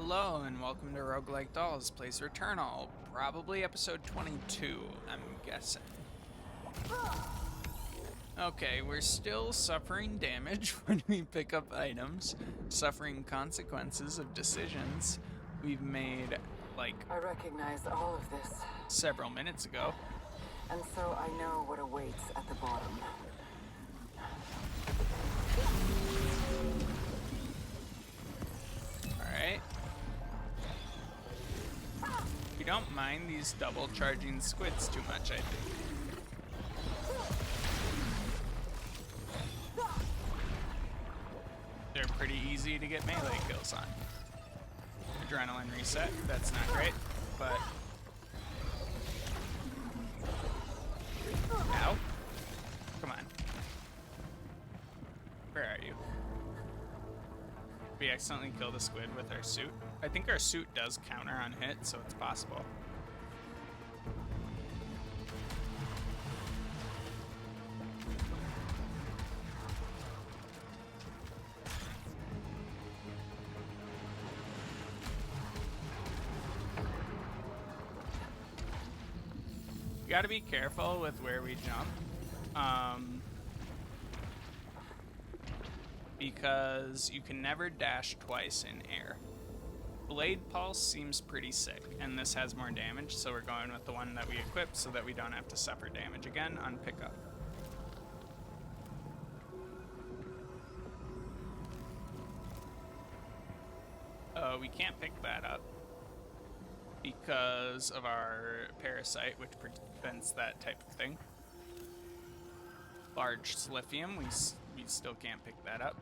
Hello and welcome to Roguelike Dolls Plays Returnal, probably episode 22, I'm guessing. Okay, we're still suffering damage when we pick up items, suffering consequences of decisions we've made, like, I recognize all of this, several minutes ago. and so I know what awaits at the bottom. Alright. We don't mind these double charging squids too much, I think. They're pretty easy to get melee kills on. Adrenaline reset, that's not great, but... Ow. Come on. Where are you? We accidentally killed a squid with our suit. I think our suit does counter on hit, so it's possible. You gotta be careful with where we jump. Because you can never dash twice in air. Blade Pulse seems pretty sick, and this has more damage, so we're going with the one that we equipped so that we don't have to suffer damage again on pickup. We can't pick that up because of our parasite, which prevents that type of thing. Large Slithium, we still can't pick that up.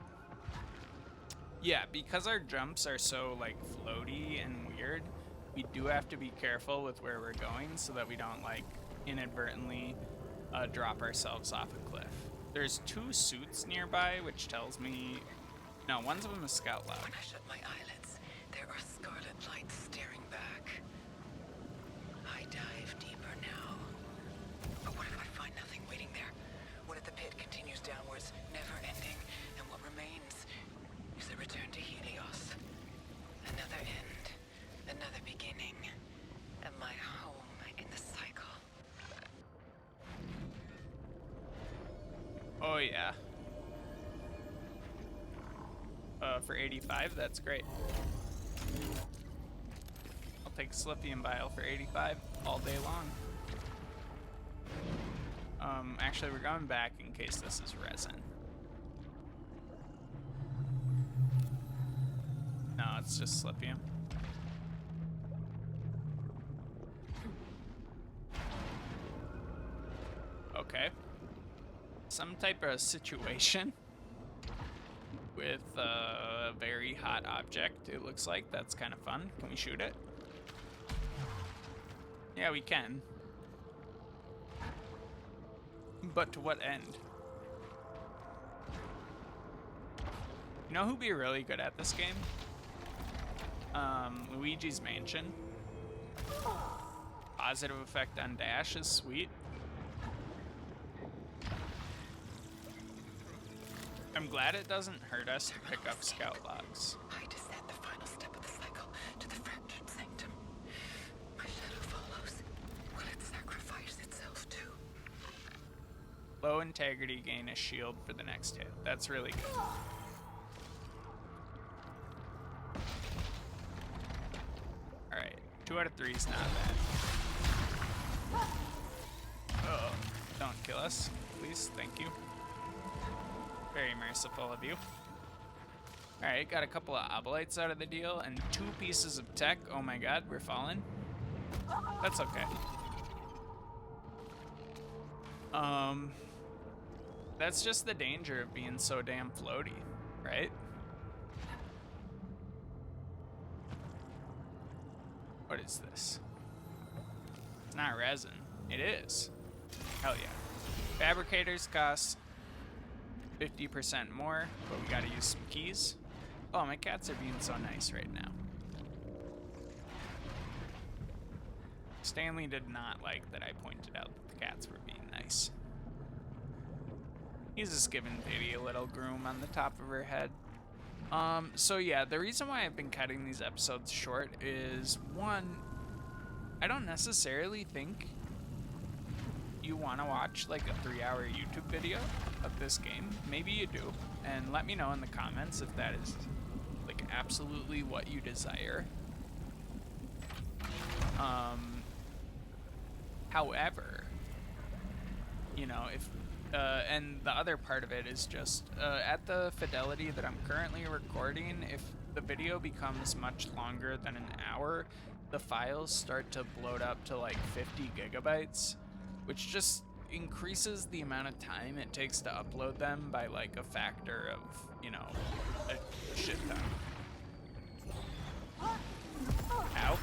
Yeah, because our jumps are so like floaty and weird, we do have to be careful with where we're going so that we don't like inadvertently drop ourselves off a cliff. There's two suits nearby, which tells me... No, one's of them is Scout Log. When I shut my eyelids, there are scarlet lights staring back. I dive deeper now. But what if I find nothing waiting there? What if the pit continues downwards, never ending, and what remains is a return to Helios? Another end, another beginning, and my home in the cycle. Oh yeah. For 85, that's great. I'll take Slithium Bile for 85 all day long. Actually, we're going back in case this is resin. No, it's just Slithium. Okay. Some type of situation with a very hot object, it looks like. That's kind of fun. Can we shoot it? Yeah, we can. But to what end? You know who'd be really good at this game? Luigi's Mansion. Positive effect on dash is sweet. I'm glad it doesn't hurt us to pick up Scout Logs. I descend the final step of the cycle to the fractured sanctum. My shadow follows. Will it sacrifice itself too? Low integrity, gain a shield for the next hit. That's really good. Alright, 2 out of 3 is not bad. Oh, don't kill us, please. Thank you. Very merciful of you. Alright, got a couple of obolites out of the deal and 2 pieces of tech. Oh my god, we're falling. That's okay. That's just the danger of being so damn floaty, right? What is this? It's not resin. It is. Hell yeah. Fabricators cost 50% more, but we gotta use some keys. Oh, my cats are being so nice right now. Stanley did not like that I pointed out that the cats were being nice. He's just giving Baby a little groom on the top of her head. So yeah, the reason why I've been cutting these episodes short is, one, I don't necessarily think you want to watch like a 3-hour YouTube video of this game. Maybe you do, and let me know in the comments if that is like absolutely what you desire. However, you know, if and the other part of it is just at the fidelity that I'm currently recording, if the video becomes much longer than an hour, the files start to bloat up to like 50 gigabytes, which just increases the amount of time it takes to upload them by like a factor of, you know, a shit ton. Ow.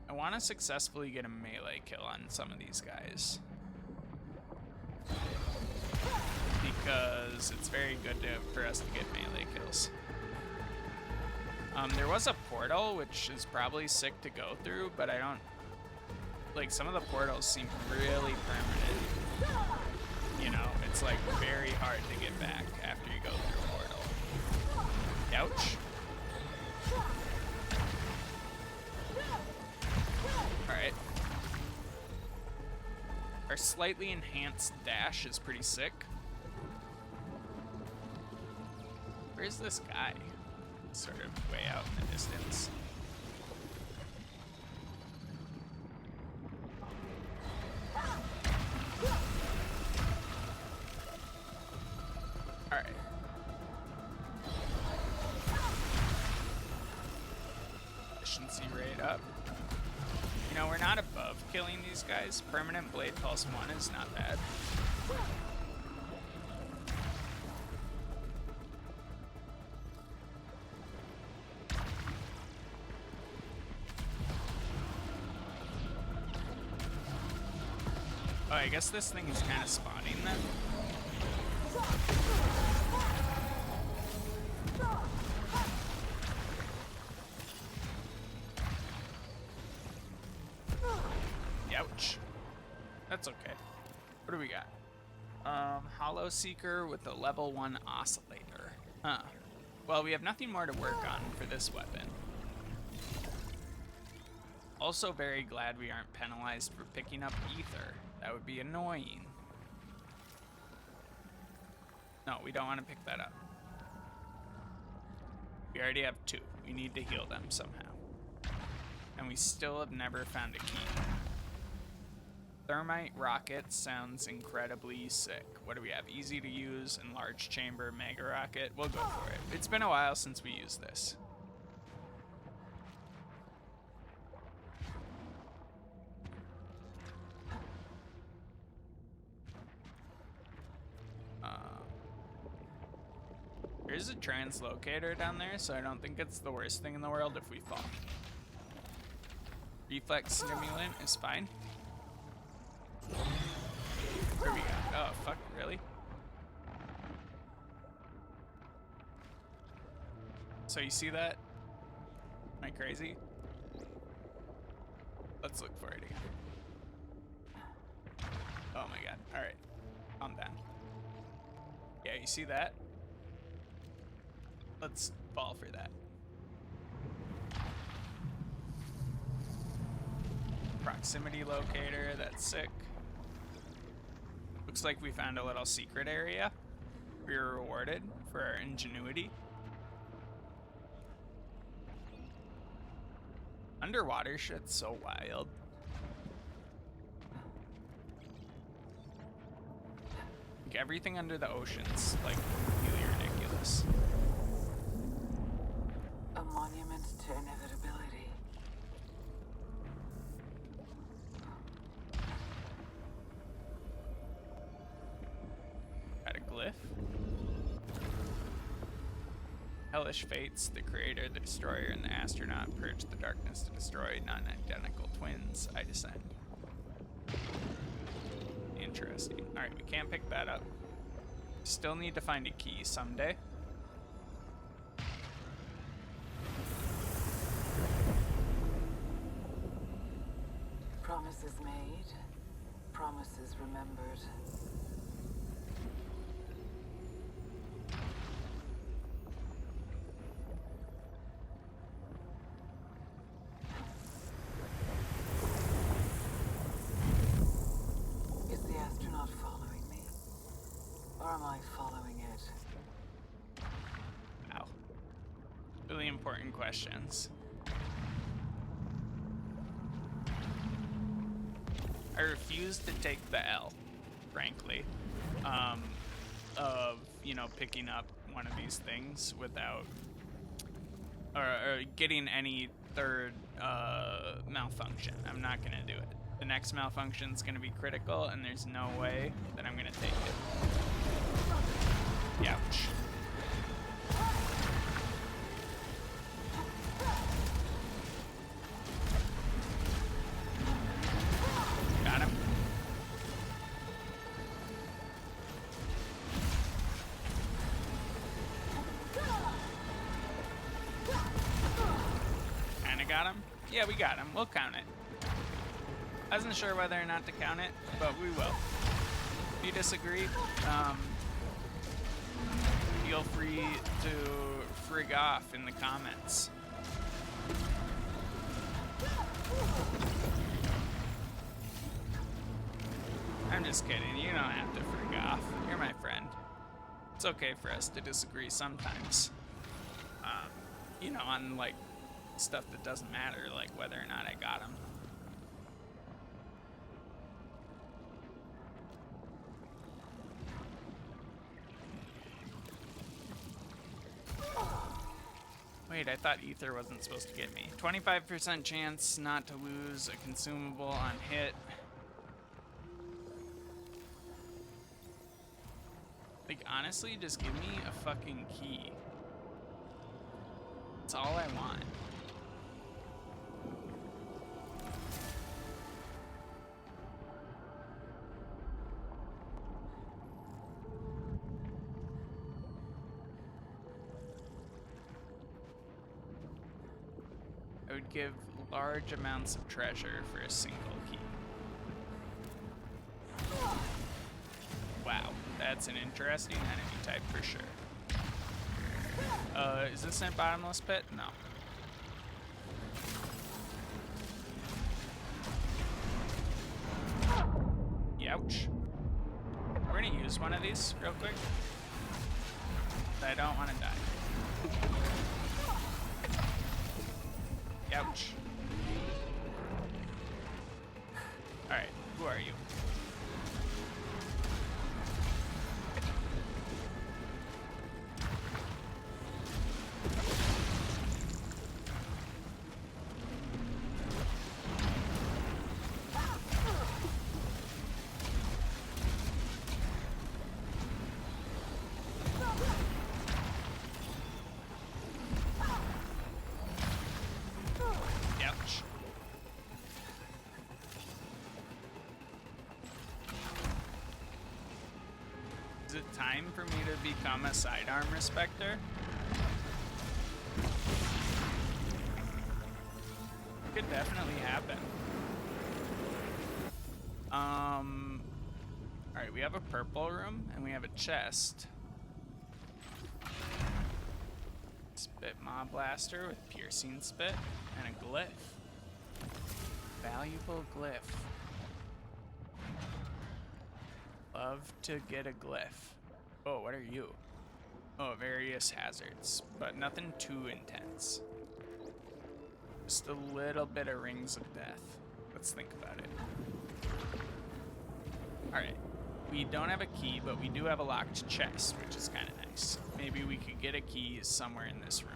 I want to successfully get a melee kill on some of these guys, because it's very good for us to get melee kills. There was a portal, which is probably sick to go through, but I don't... Like, some of the portals seem really permanent. You know, it's like very hard to get back after you go through a portal. Ouch. Alright. Our slightly enhanced dash is pretty sick. Where's this guy? Sort of way out in the distance. Alright. Efficiency rate up. You know, we're not above killing these guys. Permanent Blade Pulse 1 is not bad. Oh, I guess this thing is kind of spawning then. Ouch. That's okay. What do we got? Hollow Seeker with a level 1 oscillator. Huh. Well, we have nothing more to work on for this weapon. Also very glad we aren't penalized for picking up ether. That would be annoying. No, we don't want to pick that up. We already have 2. We need to heal them somehow. And we still have never found a key. Thermite rocket sounds incredibly sick. What do we have? Easy to use, enlarged chamber, mega rocket. We'll go for it. It's been a while since we used this. There's a translocator down there, so I don't think it's the worst thing in the world if we fall. Reflex stimulant is fine. Where we go? Oh, fuck, really? So you see that? Am I crazy? Let's look for it again. Oh my god. Alright. Calm down. Yeah, you see that? Let's fall for that. Proximity locator, that's sick. Looks like we found a little secret area. We were rewarded for our ingenuity. Underwater shit's so wild. Like everything under the ocean's like really ridiculous. A monument to inevitability. Got a glyph. Hellish fates, the creator, the destroyer, and the astronaut purge the darkness to destroy non-identical twins. I descend. Interesting. Alright, we can't pick that up. Still need to find a key someday. Promises made, promises remembered. Is the astronaut following me? Or am I following it? Wow. Really important questions. I refuse to take the L, frankly, of, you know, picking up one of these things without, or getting any third malfunction. I'm not gonna do it. The next malfunction is gonna be critical, and there's no way that I'm gonna take it. Ouch. Got him. Kinda got him? Yeah, we got him. We'll count it. I wasn't sure whether or not to count it, but we will. If you disagree, feel free to frig off in the comments. I'm just kidding. You don't have to frig off. You're my friend. It's okay for us to disagree sometimes. You know, on like stuff that doesn't matter, like whether or not I got him. Wait, I thought ether wasn't supposed to get me. 25% chance not to lose a consumable on hit. Like, honestly, just give me a fucking key. That's all I want. I would give large amounts of treasure for a single key. Wow, that's an interesting enemy type for sure. Is this a bottomless pit? No. Ouch. We're gonna use one of these real quick. I don't want to die. Ouch. Alright, who are you? Ouch. Is it time for me to become a sidearm respecter? Could definitely happen. Alright, we have a purple room and we have a chest. Spit mob blaster with piercing spit and a glyph. Valuable glyph. Love to get a glyph. Oh, what are you? Oh, various hazards, but nothing too intense. Just a little bit of rings of death. Let's think about it. Alright. We don't have a key, but we do have a locked chest, which is kind of nice. Maybe we could get a key somewhere in this room.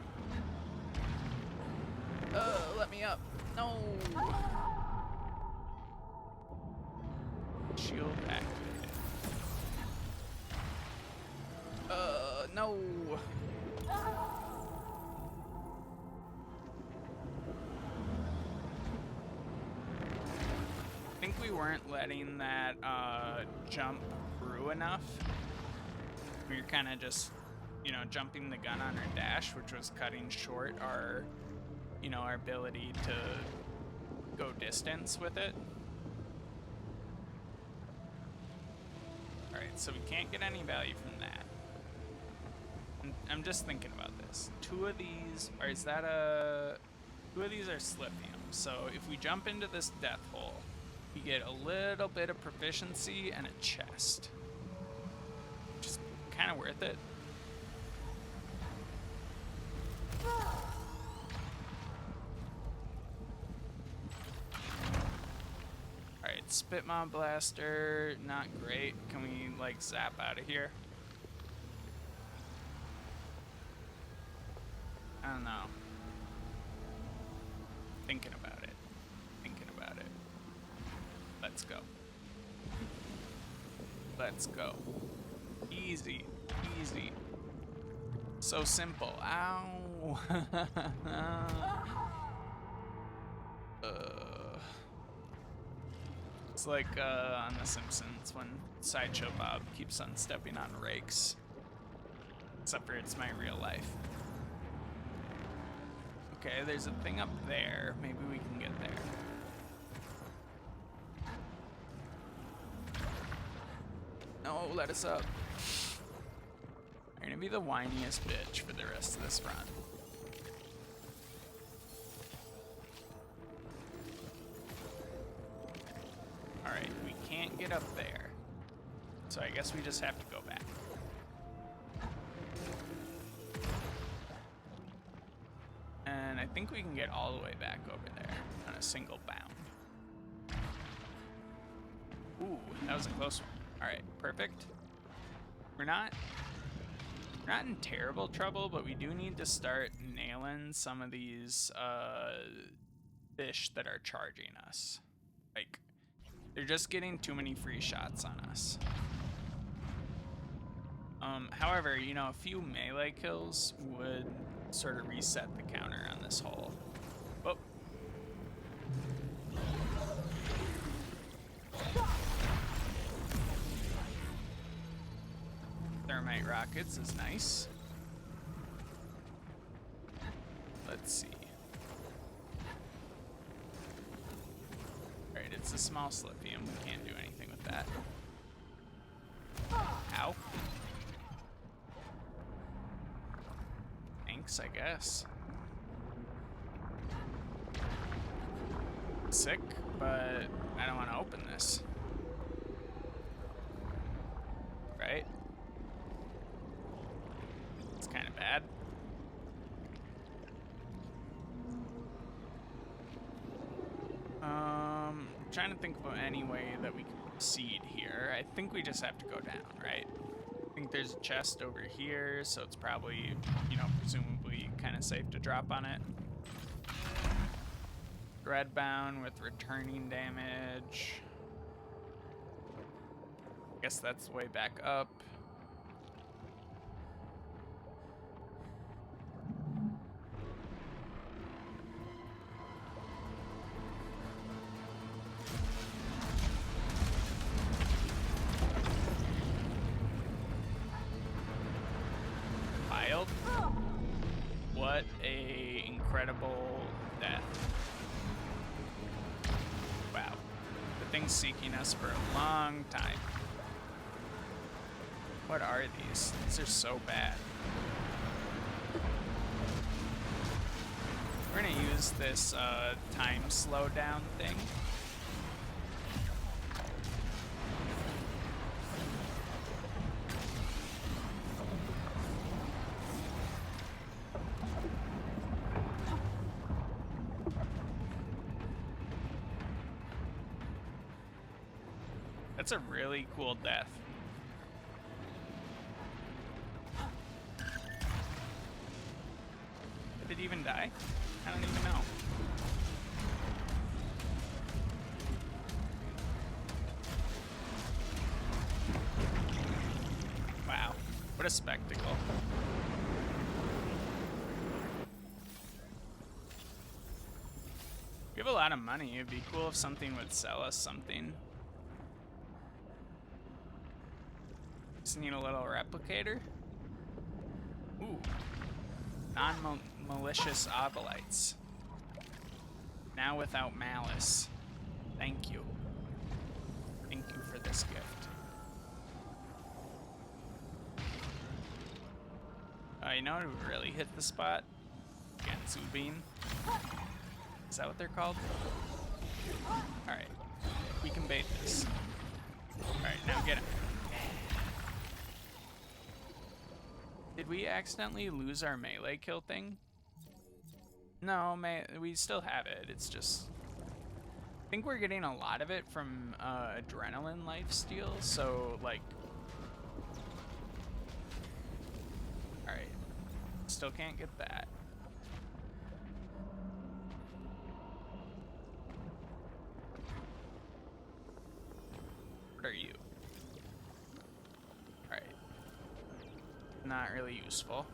Let me up. No! Shield activated. No! I think we weren't letting that jump through enough. We were kind of just, you know, jumping the gun on our dash, which was cutting short our, you know, our ability to go distance with it. Alright, so we can't get any value from that. I'm just thinking about this. Two of these, or is that a... Two of these are slithium. So if we jump into this death hole, we get a little bit of proficiency and a chest. Which is kind of worth it. Alright, Spit Mob Blaster, not great. Can we, like, zap out of here? I don't know. Thinking about it. Thinking about it. Let's go. Let's go. Easy. Easy. So simple. Ow. It's like on The Simpsons when Sideshow Bob keeps on stepping on rakes. Except for it's my real life. Okay, there's a thing up there. Maybe we can get there. No, let us up. You're gonna be the whiniest bitch for the rest of this run. Alright, we can't get up there. So I guess we just have to go back. And I think we can get all the way back over there on a single bound. Ooh, that was a close one. Alright, perfect. We're not in terrible trouble, but we do need to start nailing some of these fish that are charging us. Like, they're just getting too many free shots on us. However, you know, a few melee kills would sort of reset the counter on this hole. Oh. Thermite rockets is nice. Let's see. Alright, it's a small slithium. We can't do anything with that. Ow. Thanks, I guess. Sick, but I don't want to open this. Right? It's kind of bad. Trying to think of any way that we can proceed here. I think we just have to go down, right? I think there's a chest over here, so it's probably, you know, presumably kind of safe to drop on it. Threadbound with returning damage. Guess that's the way back up. Wild. What a incredible death. Wow. The thing's seeking us for a long time. What are these? These are so bad. We're gonna use this time slowdown thing. That's a really cool death. Did it even die? I don't even know. Wow, what a spectacle. We have a lot of money. It'd be cool if something would sell us something. Just need a little replicator. Ooh. Non-malicious obolites. Now without malice. Thank you. Thank you for this gift. you know who really hit the spot? Gansubin. Is that what they're called? Alright. We can bait this. Alright, now get him. Did we accidentally lose our melee kill thing? No, we still have it. It's just... I think we're getting a lot of it from adrenaline lifesteal, so, like... Alright. Still can't get that. What are you? Alright. Not really useful.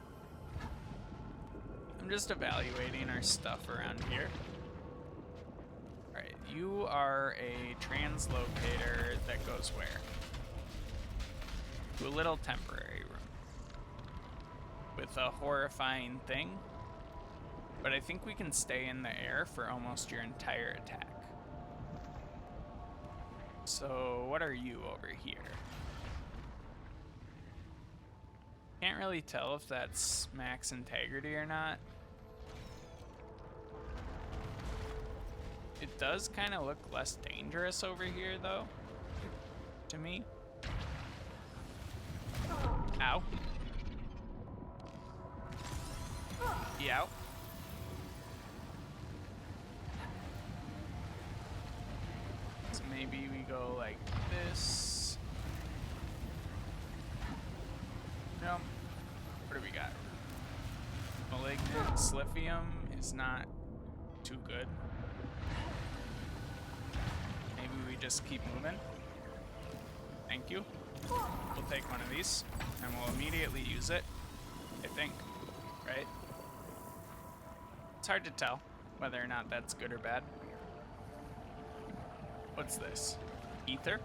I'm just evaluating our stuff around here. Alright, you are a translocator that goes where? To a little temporary room. With a horrifying thing. But I think we can stay in the air for almost your entire attack. So, what are you over here? Can't really tell if that's max integrity or not. It does kind of look less dangerous over here, though, to me. Ow. Yow. So maybe we go like this. No. What do we got? Malignant Sliphium is not too good. Maybe we just keep moving. Thank you. We'll take one of these, and we'll immediately use it, I think, right? It's hard to tell whether or not that's good or bad. What's this? Ether?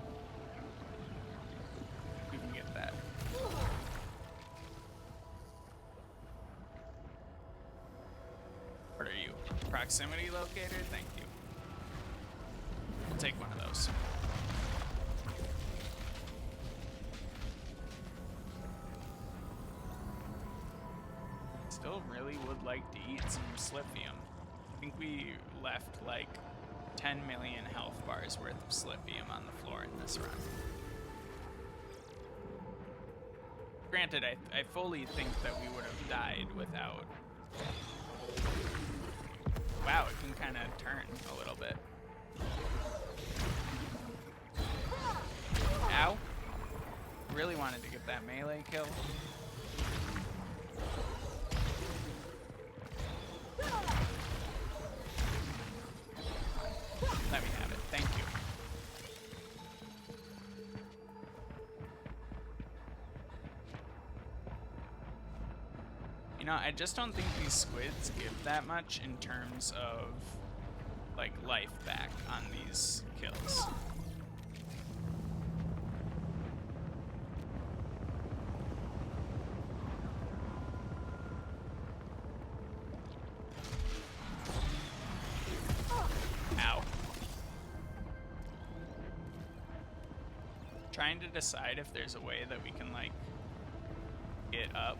We can get that. What are you? Proximity locator? Thank you. We'll take one of those. Still really would like to eat some Sliphium. I think we left like 10 million health bars worth of Sliphium on the floor in this run. Granted, I fully think that we would have died without... Wow, it can kind of turn a little bit. Ow. Really wanted to get that melee kill. Let me have it. Thank you. You know, I just don't think these squids give that much in terms of, like, life back on these kills. Ow. Trying to decide if there's a way that we can, like, get up.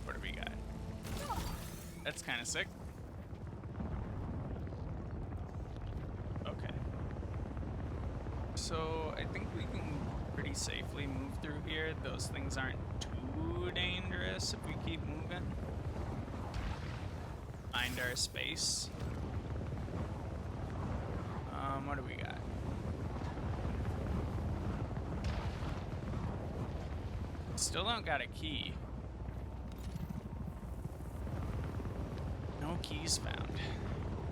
What do we got? That's kind of sick. Okay. So I think we can pretty safely move through here. Those things aren't too dangerous if we keep moving. Find our space. What do we got? Still don't got a key. No keys found.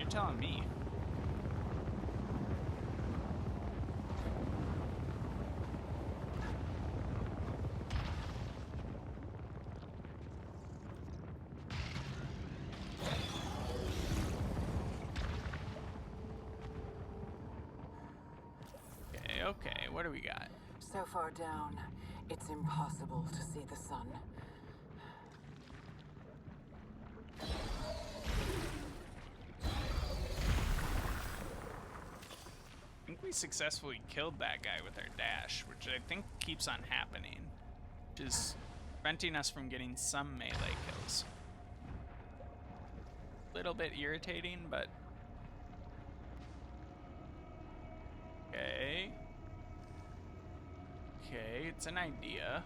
You're telling me. Okay, what do we got? So far down, it's impossible to see the sun. I we successfully killed that guy with our dash, which I think keeps on happening, which is preventing us from getting some melee kills. Little bit irritating, but okay. Okay, it's an idea.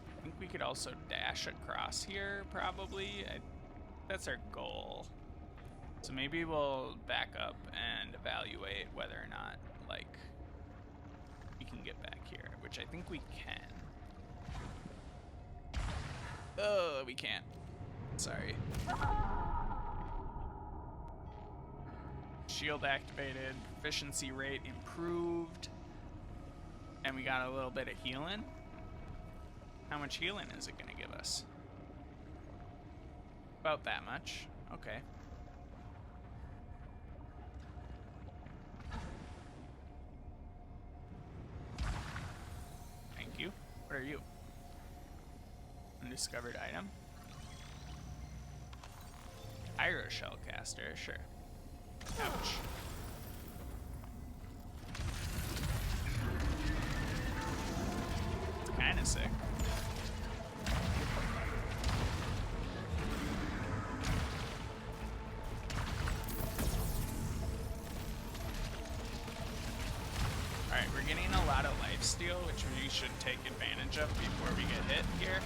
I think we could also dash across here, probably. That's our goal. So maybe we'll back up and evaluate whether or not, like, we can get back here, which I think we can. Oh, we can't. Sorry. Shield activated, proficiency rate improved, and we got a little bit of healing. How much healing is it gonna give us? About that much. Okay. Thank you. What are you? Undiscovered item. Aeroshell caster, sure. Ouch. It's kinda sick. Alright, we're getting a lot of lifesteal, which we should take advantage of before we get hit here.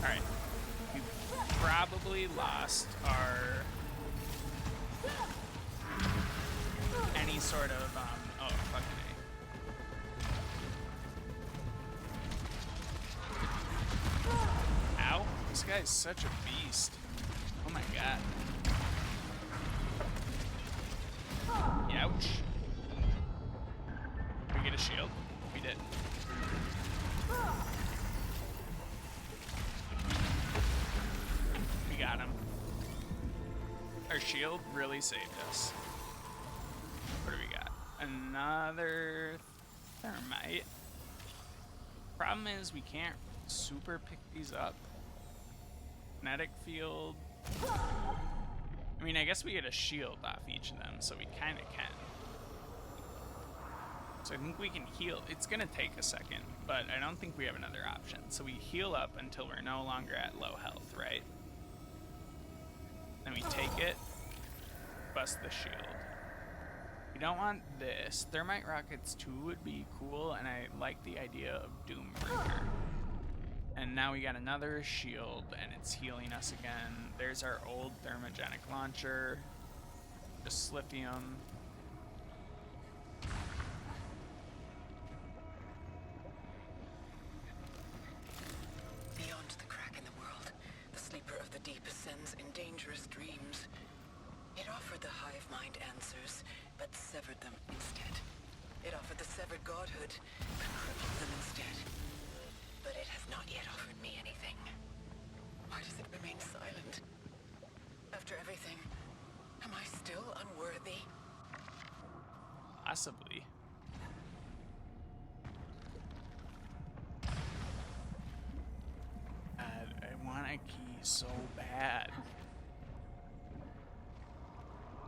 Alright. We probably lost our... any sort of, oh, fucking A. Ow. This guy's such a beast. Oh my god. Ouch. Did we get a shield? We did. We got him. Our shield really saved us. What do we got? Another thermite. Problem is we can't super pick these up. Kinetic field. I mean, I guess we get a shield off each of them, so we kind of can. So I think we can heal. It's going to take a second, but I don't think we have another option. So we heal up until we're no longer at low health, right? Then we take it, bust the shield. We don't want this. Thermite rockets too would be cool, and I like the idea of Doombringer. And now we got another shield, and it's healing us again. There's our old thermogenic launcher. Just lithium. Beyond the crack in the world, the sleeper of the deep ascends in dangerous dreams. It offered the hive mind answers, but severed them instead. It offered the severed godhood, but crippled them instead. But it has not yet offered me anything. Why does it remain silent? After everything, am I still unworthy? Possibly. I want a key so bad.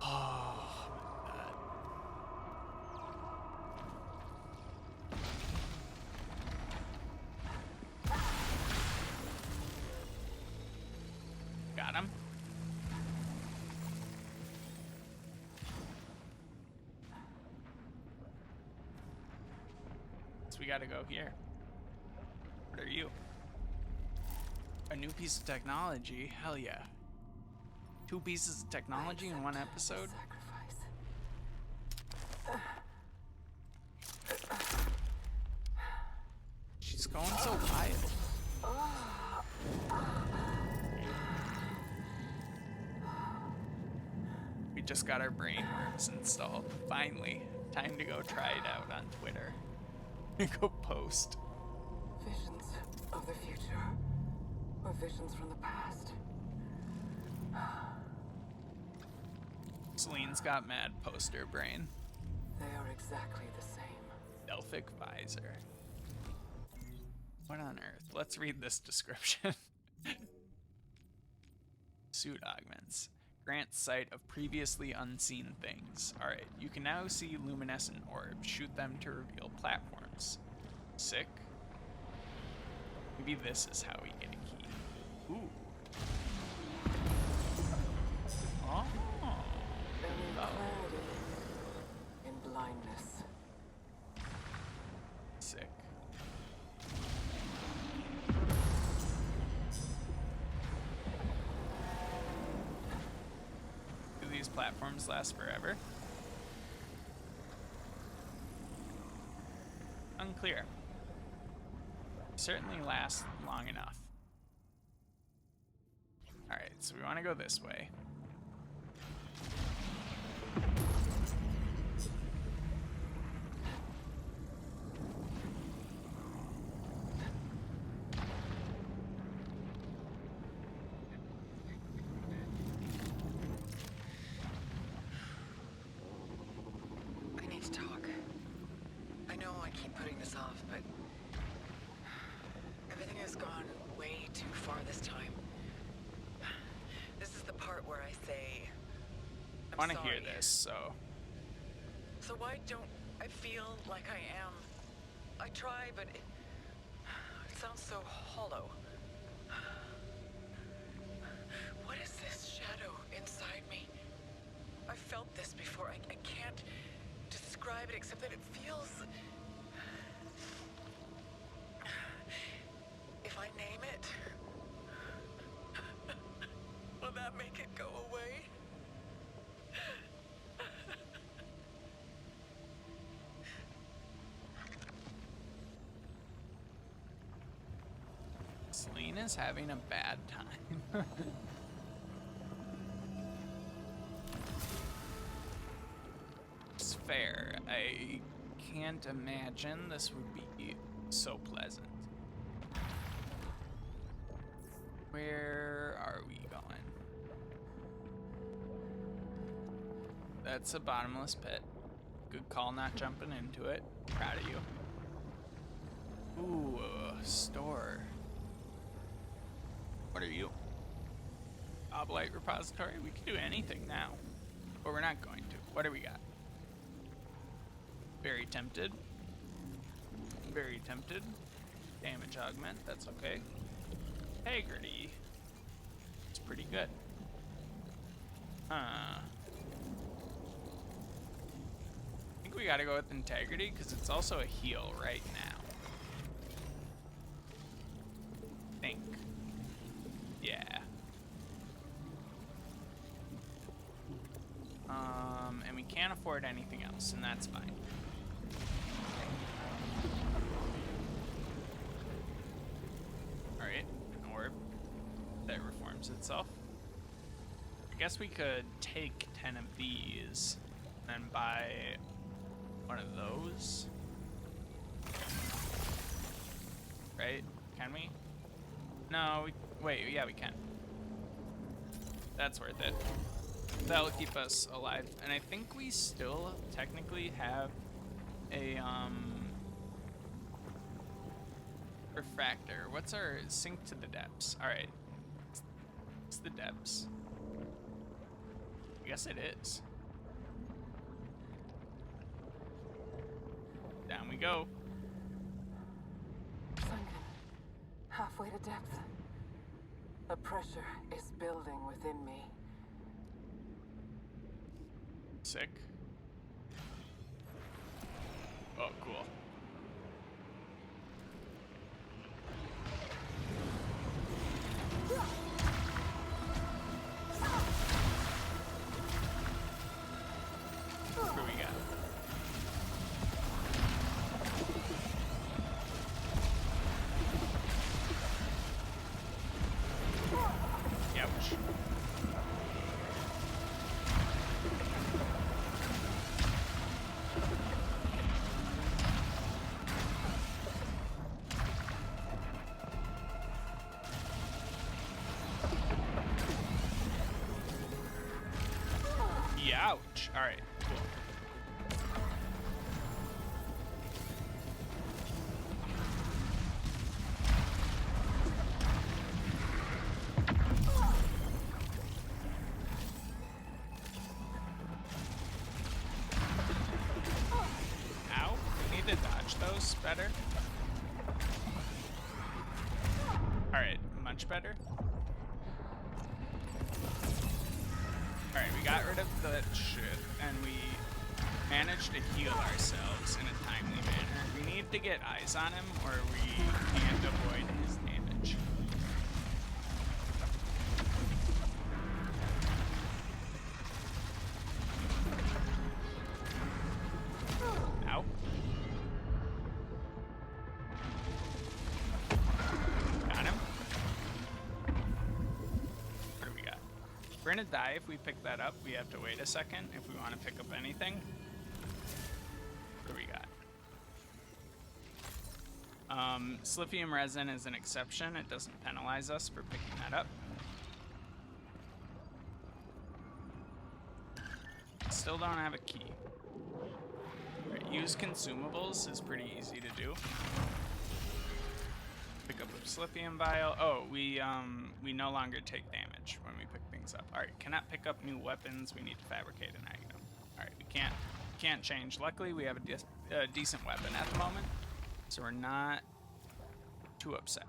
Oh, my God. Got him. So we gotta go here. What are you? A new piece of technology? Hell yeah. 2 pieces of technology in one episode? She's going so wild. We just got our brain worms installed. Finally. Time to go try it out on Twitter. Go post. Visions of the future, or visions from the past. Celine's got mad poster brain. They are exactly the same. Delphic visor. What on earth? Let's read this description. Suit augments. Grant sight of previously unseen things. Alright, you can now see luminescent orbs. Shoot them to reveal platforms. Sick. Maybe this is how we get a key. Ooh. Oh. Clarity in blindness. Sick. Do these platforms last forever? Unclear. Certainly last long enough. Alright, so we want to go this way. I need to talk. I know I keep putting this off, but everything has gone way too far this time. This is the part where I say, I want to sorry. hear this, so... So why don't I feel like I am? I try, but it sounds so hollow. What is this shadow inside me? I've felt this before. I can't describe it except that it feels... If I name it, will that make it go away? Selena's having a bad time. It's fair. I can't imagine this would be so pleasant. Where are we going? That's a bottomless pit. Good call not jumping into it. Proud of you. Ooh, store. What are you? Oblite repository? We can do anything now. But we're not going to. What do we got? Very tempted. Very tempted. Damage augment, that's okay. Integrity. It's pretty good. I think we gotta go with integrity because it's also a heal right now. Think. Yeah. And we can't afford anything else, and that's fine. Alright, an orb that reforms itself. I guess we could take 10 of these and then buy one of those. Right? Can we? No, wait, yeah, we can. That's worth it. That'll keep us alive. And I think we still technically have a, refractor. What's our sink to the depths? Alright. It's the depths. I guess it is. Down we go. Sunken. Halfway to depth. The pressure is building within me. Sick. Oh, cool. What do we got? Ouch. Ouch. All right, cool. close. Better. Alright, much better. Alright, we got rid of the shit, and we managed to heal ourselves in a timely manner. We need to get eyes on him, or we can't avoid his damage. Ow. Got him. What do we got? We're gonna die if we pick that up. We have to wait a second if we want to pick up anything. What do we got? Sliphium resin is an exception. It doesn't penalize us for picking that up. Still don't have a key. Right, use consumables is pretty easy to do. Pick up a sliphium vial. Oh, we no longer take damage when we pick things up. All right, cannot pick up new weapons. We need to fabricate an item. All right, we can't change. Luckily, we have a decent weapon at the moment, so we're not too upset.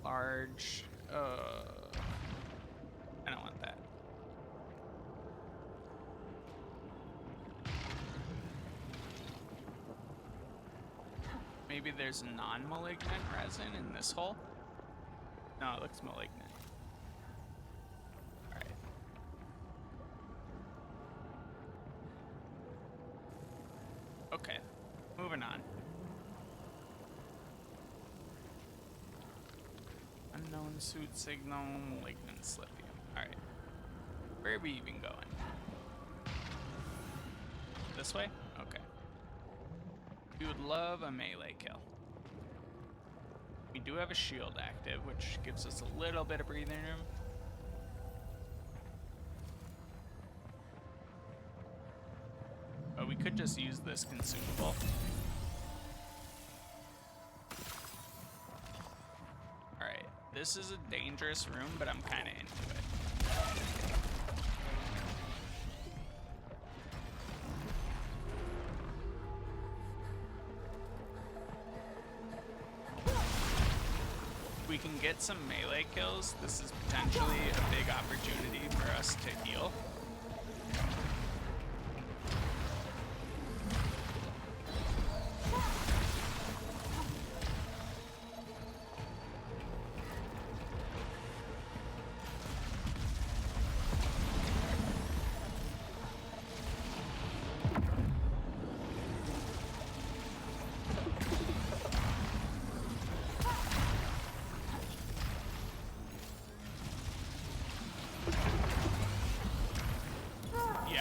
Large. I don't want that. Maybe there's non-malignant resin in this hole? No, it looks malignant. Alright. Okay, moving on. Unknown suit signal, malignant sliphium. Alright. Where are we even going? This way? Okay. We would love a melee kill. We do have a shield active, which gives us a little bit of breathing room. But we could just use this consumable. Alright, this is a dangerous room, but I'm kind of into it. We can get some melee kills. This is potentially a big opportunity for us to heal.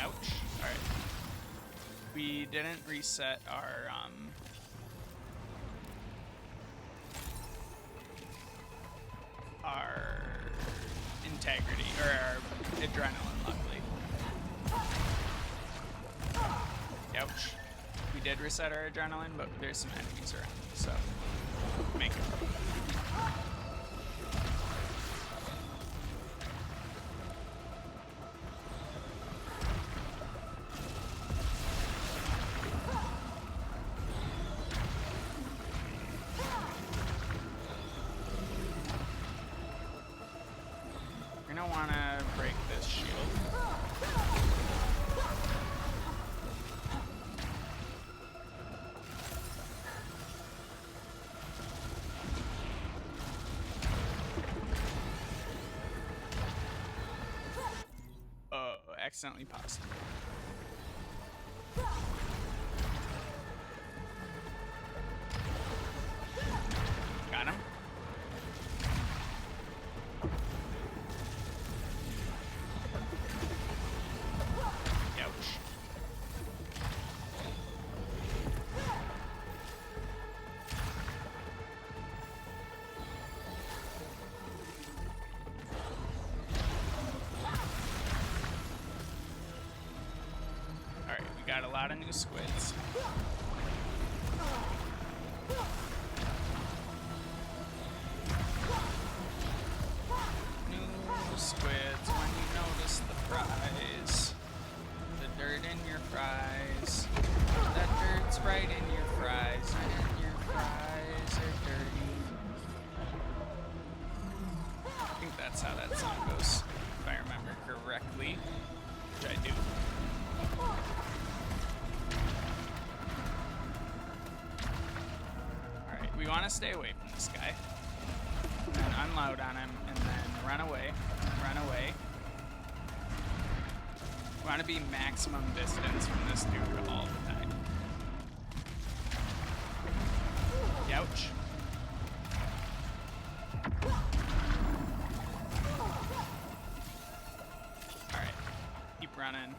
Ouch. Alright. We didn't reset our integrity, or our adrenaline, luckily. Ouch. We did reset our adrenaline, but there's some enemies around, so make it. Want to break this shield. Oh, accidentally paused. Got him. Got a lot of new squids. New stay away from this guy. And then unload on him, and then run away. Run away. We want to be maximum distance from this dude all the time. Ouch. Alright. Keep running.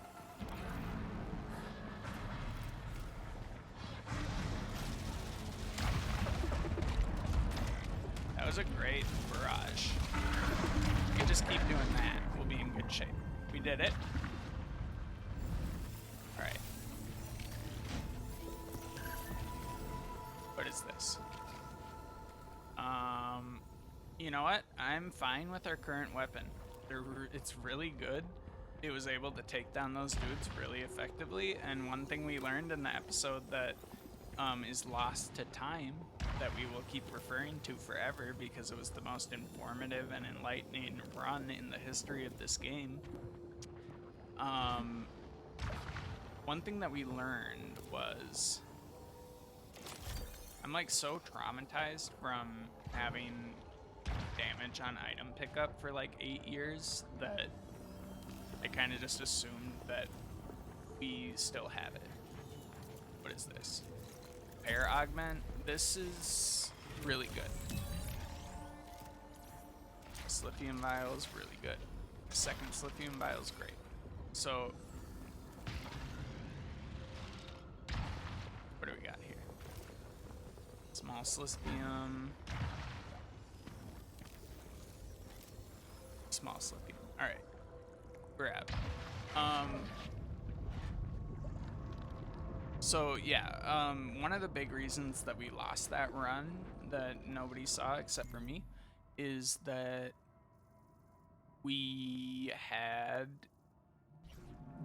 That was a great barrage. We can just keep doing that. We'll be in good shape. We did it. Alright. What is this? You know what? I'm fine with our current weapon. It's really good. It was able to take down those dudes really effectively, and one thing we learned in the episode that is lost to time, that we will keep referring to forever because it was the most informative and enlightening run in the history of this game. One thing that we learned was I'm like so traumatized from having damage on item pickup for like 8 years that I kind of just assumed that we still have it. What is this? Air augment. This is really good. Slithium vial is really good. The second slithium vial is great. So, what do we got here? Small slithium. Small slithium. All right, grab. So yeah, one of the big reasons that we lost that run that nobody saw except for me is that we had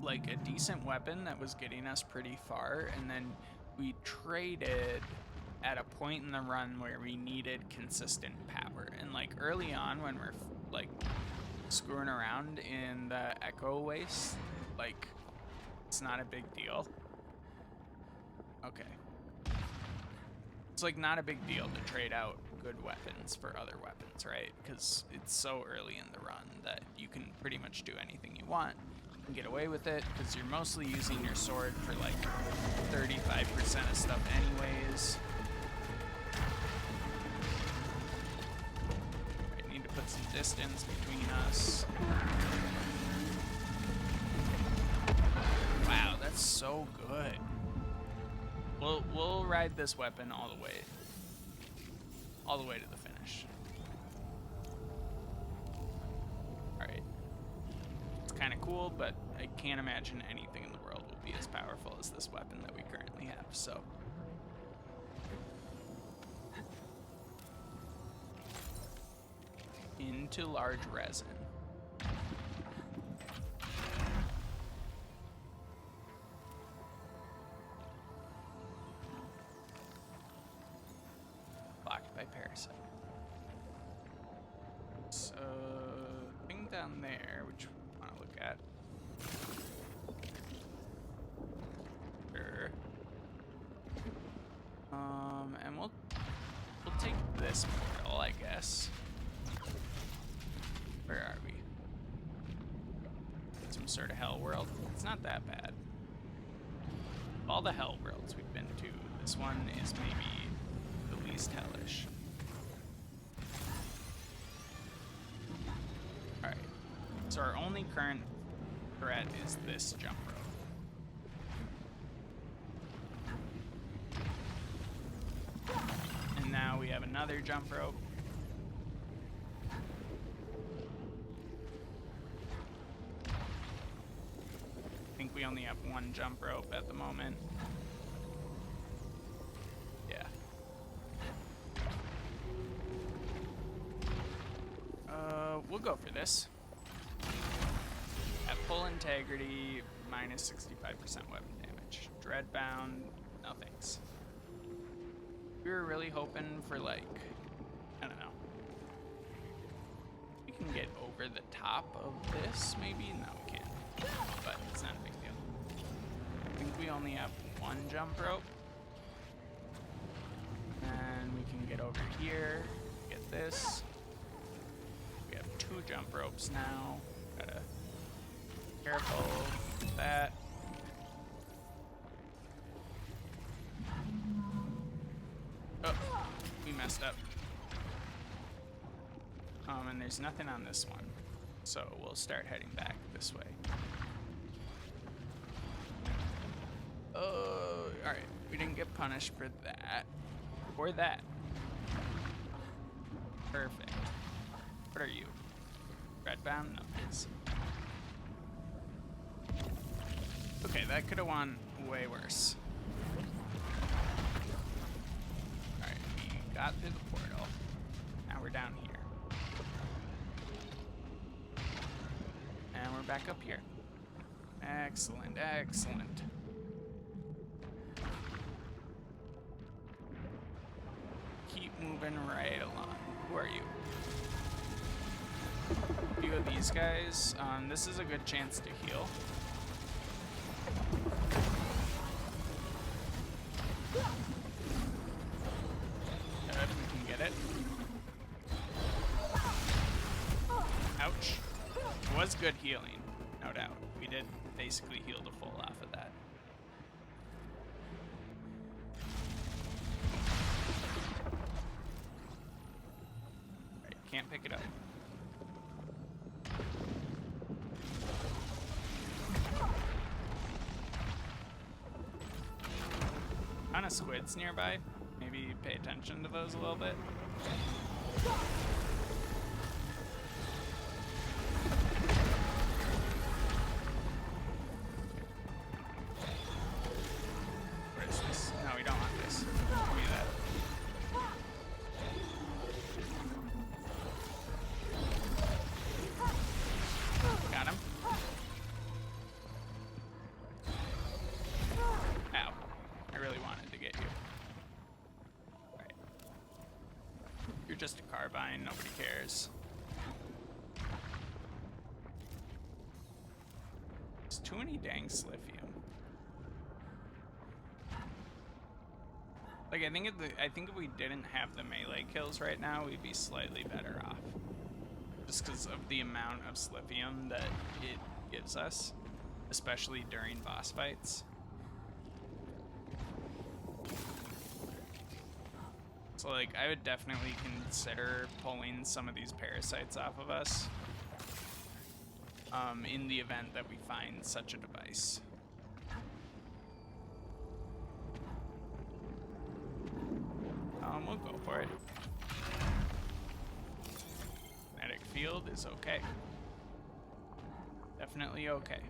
like a decent weapon that was getting us pretty far, and then we traded at a point in the run where we needed consistent power. And like early on when we're like screwing around in the Echo Waste, like it's not a big deal. Okay. It's like not a big deal to trade out good weapons for other weapons, right? Because it's so early in the run that you can pretty much do anything you want and get away with it because you're mostly using your sword for like 35% of stuff anyways. I need to put some distance between us. Wow, that's so good. We'll ride this weapon all the way to the finish. Alright. It's kind of cool, but I can't imagine anything in the world will be as powerful as this weapon that we currently have, so. Into large resin. By parasite. So, thing down there, which we want to look at. Sure. And we'll take this portal, I guess. Where are we? Some sort of hell world. It's not that bad. Of all the hell worlds we've been to, this one is maybe the least hellish. Alright. So our only current threat is this jump rope. And now we have another jump rope. I think we only have one jump rope at the moment. Yeah. We'll go for this. At full integrity, minus 65% weapon damage. Dreadbound, no thanks. We were really hoping for like, I don't know. We can get over the top of this, maybe? No, we can't. But it's not a big deal. I think we only have one jump rope. And we can get over here, get this. We have 2 jump ropes now. Gotta be careful with that. Oh, we messed up. And there's nothing on this one, so we'll start heading back this way. Oh, alright. We didn't get punished for that. Or that. Perfect. What are you? Redbound? No, please. Okay, that could have won way worse. Alright, we got through the portal. Now we're down here. And we're back up here. Excellent, excellent. Keep moving right along. Who are you? A few of these guys. This is a good chance to heal. Good, we can get it. Ouch. It was good healing, no doubt. We did basically heal the full off of that. Right, can't pick it up. Ton of squids nearby. Maybe pay attention to those a little bit. What is this? No, we don't want this. Give me that. Got him. Ow. I really wanted to get you. Right. You're just a carbine, nobody cares. There's too many dang Sliphium. Like, I think if we didn't have the melee kills right now, we'd be slightly better off. Just because of the amount of Sliphium that it gives us, especially during boss fights. So, like, I would definitely consider pulling some of these parasites off of us in the event that we find such a device. We'll go for it. Magnetic field is okay. Definitely okay.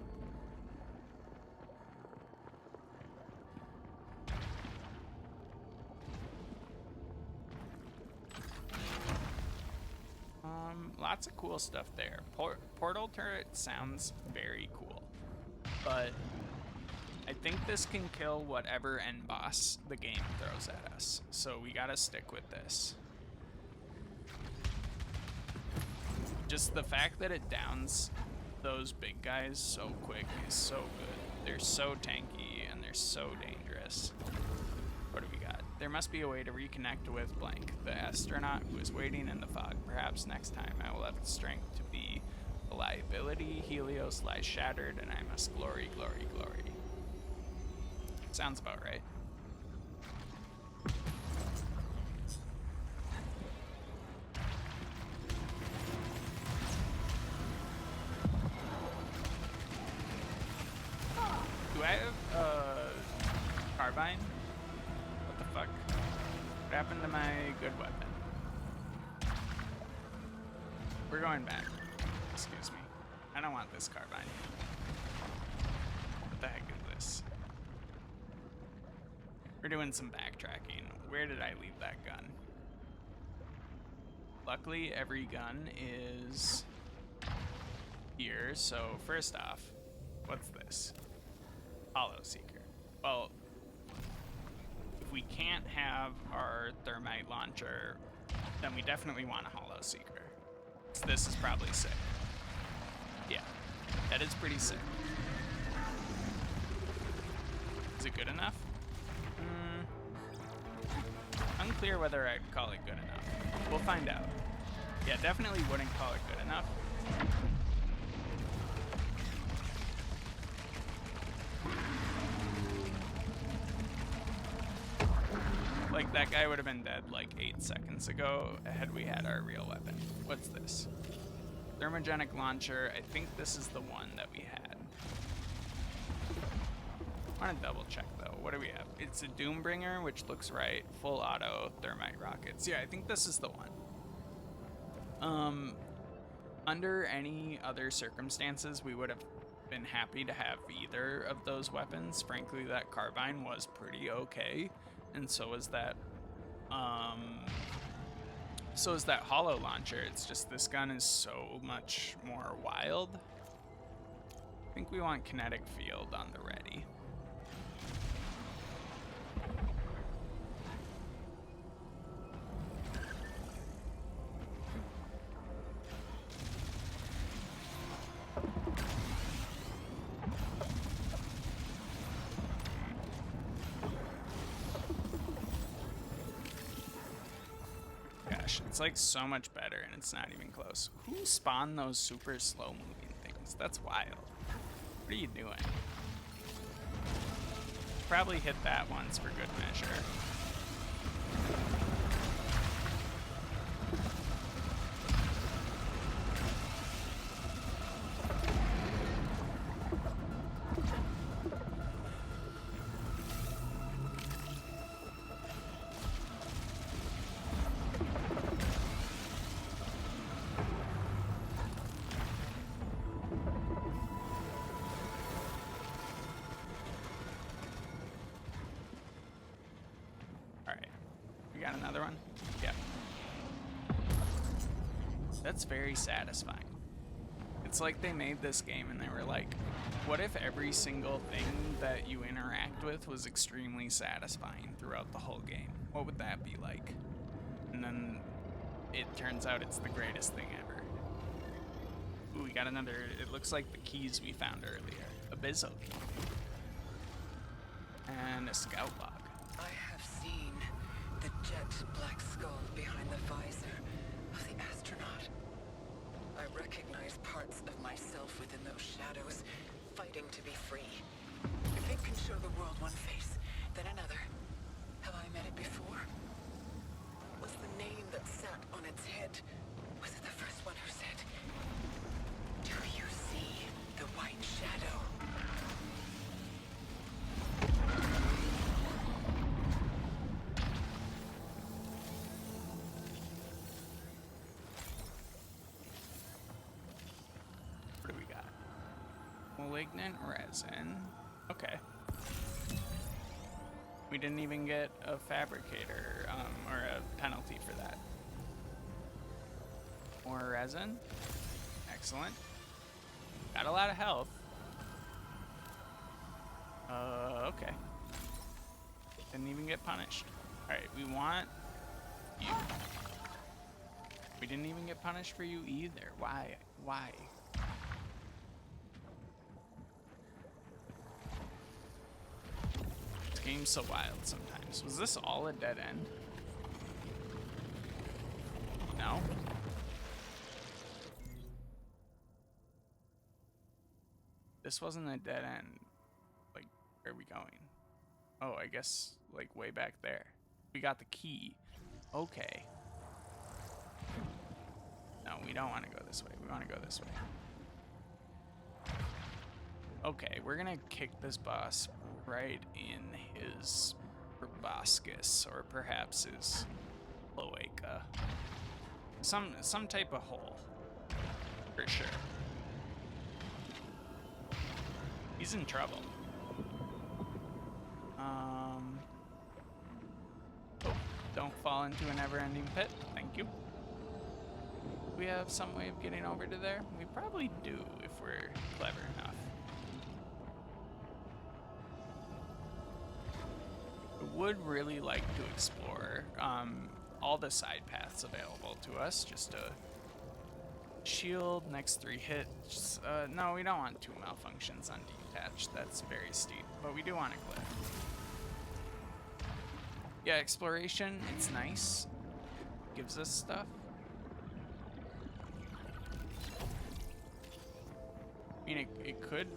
Lots of cool stuff there. Portal turret sounds very cool, but I think this can kill whatever end boss the game throws at us, so we gotta stick with this. Just the fact that it downs those big guys so quick is so good. They're so tanky and they're so dangerous. What do we got? There must be a way to reconnect with blank, the astronaut who is waiting in the fog. Perhaps next time I will have the strength to be a liability. Helios lies shattered, and I must glory, glory, glory. Sounds about right. Do I have carbine? What the fuck? What happened to my good weapon? We're going back. Excuse me. I don't want this carbine. What the heck is this? We're doing some backtracking. Where did I leave that gun? Luckily, every gun is here. So first off, what's this? Hollow Seeker. Well, if we can't have our thermite launcher, then we definitely want a Hollow Seeker. So this is probably sick. Yeah, that is pretty sick. Is it good enough? I'm unclear whether I'd call it good enough. We'll find out. Yeah, definitely wouldn't call it good enough. Like, that guy would have been dead like 8 seconds ago had we had our real weapon. What's this? Thermogenic launcher. I think this is the one that we had. I want to double check though. What do we have? It's a Doombringer, which looks right. Full auto thermite rockets. Yeah, I think this is the one. Under any other circumstances, we would have been happy to have either of those weapons. Frankly, that carbine was pretty okay, and so is that hollow launcher. It's just this gun is so much more wild. I think we want kinetic field on the ready. It's like so much better, and it's not even close. Who spawned those super slow moving things? That's wild. What are you doing? Probably hit that once for good measure. Another one? Yeah. That's very satisfying. It's like they made this game and they were like, what if every single thing that you interact with was extremely satisfying throughout the whole game? What would that be like? And then it turns out it's the greatest thing ever. Ooh, we got another, it looks like the keys we found earlier. A Bizzo key. And a scout log. I have seen the jet black skull behind the visor of the astronaut. I recognize parts of myself within those shadows, fighting to be free. If it can show the world one face, then another. Have I met it before? Was the name that sat on its head, was it the first one who said, "Do you see the white shadow?" Malignant resin. Okay. We didn't even get a fabricator, or a penalty for that. More resin. Excellent. Got a lot of health. Okay. Didn't even get punished. Alright, we want you. We didn't even get punished for you either. Why? Why? Game's so wild sometimes. Was this all a dead end? No? This wasn't a dead end. Like, where are we going? Oh, I guess, like, way back there. We got the key. Okay. No, we don't want to go this way. We want to go this way. Okay, we're gonna kick this boss right in his proboscis, or perhaps his cloaca. Some type of hole, for sure. He's in trouble. Oh, don't fall into a never-ending pit. Thank you. We have some way of getting over to there? We probably do if we're clever enough. Would really like to explore all the side paths available to us. Just a shield, next 3 hits. No, we don't want 2 malfunctions on detached. That's very steep, but we do want a cliff. Yeah, exploration, it's nice. Gives us stuff. I mean, it could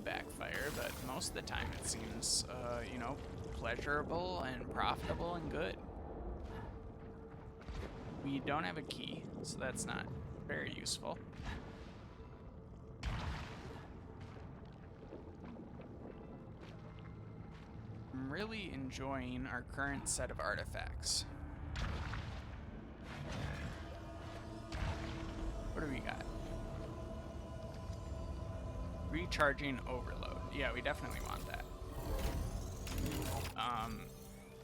backfire, but most of the time it seems, you know, pleasurable and profitable and good. We don't have a key, so that's not very useful. I'm really enjoying our current set of artifacts. What do we got? Recharging overload. Yeah, we definitely want that.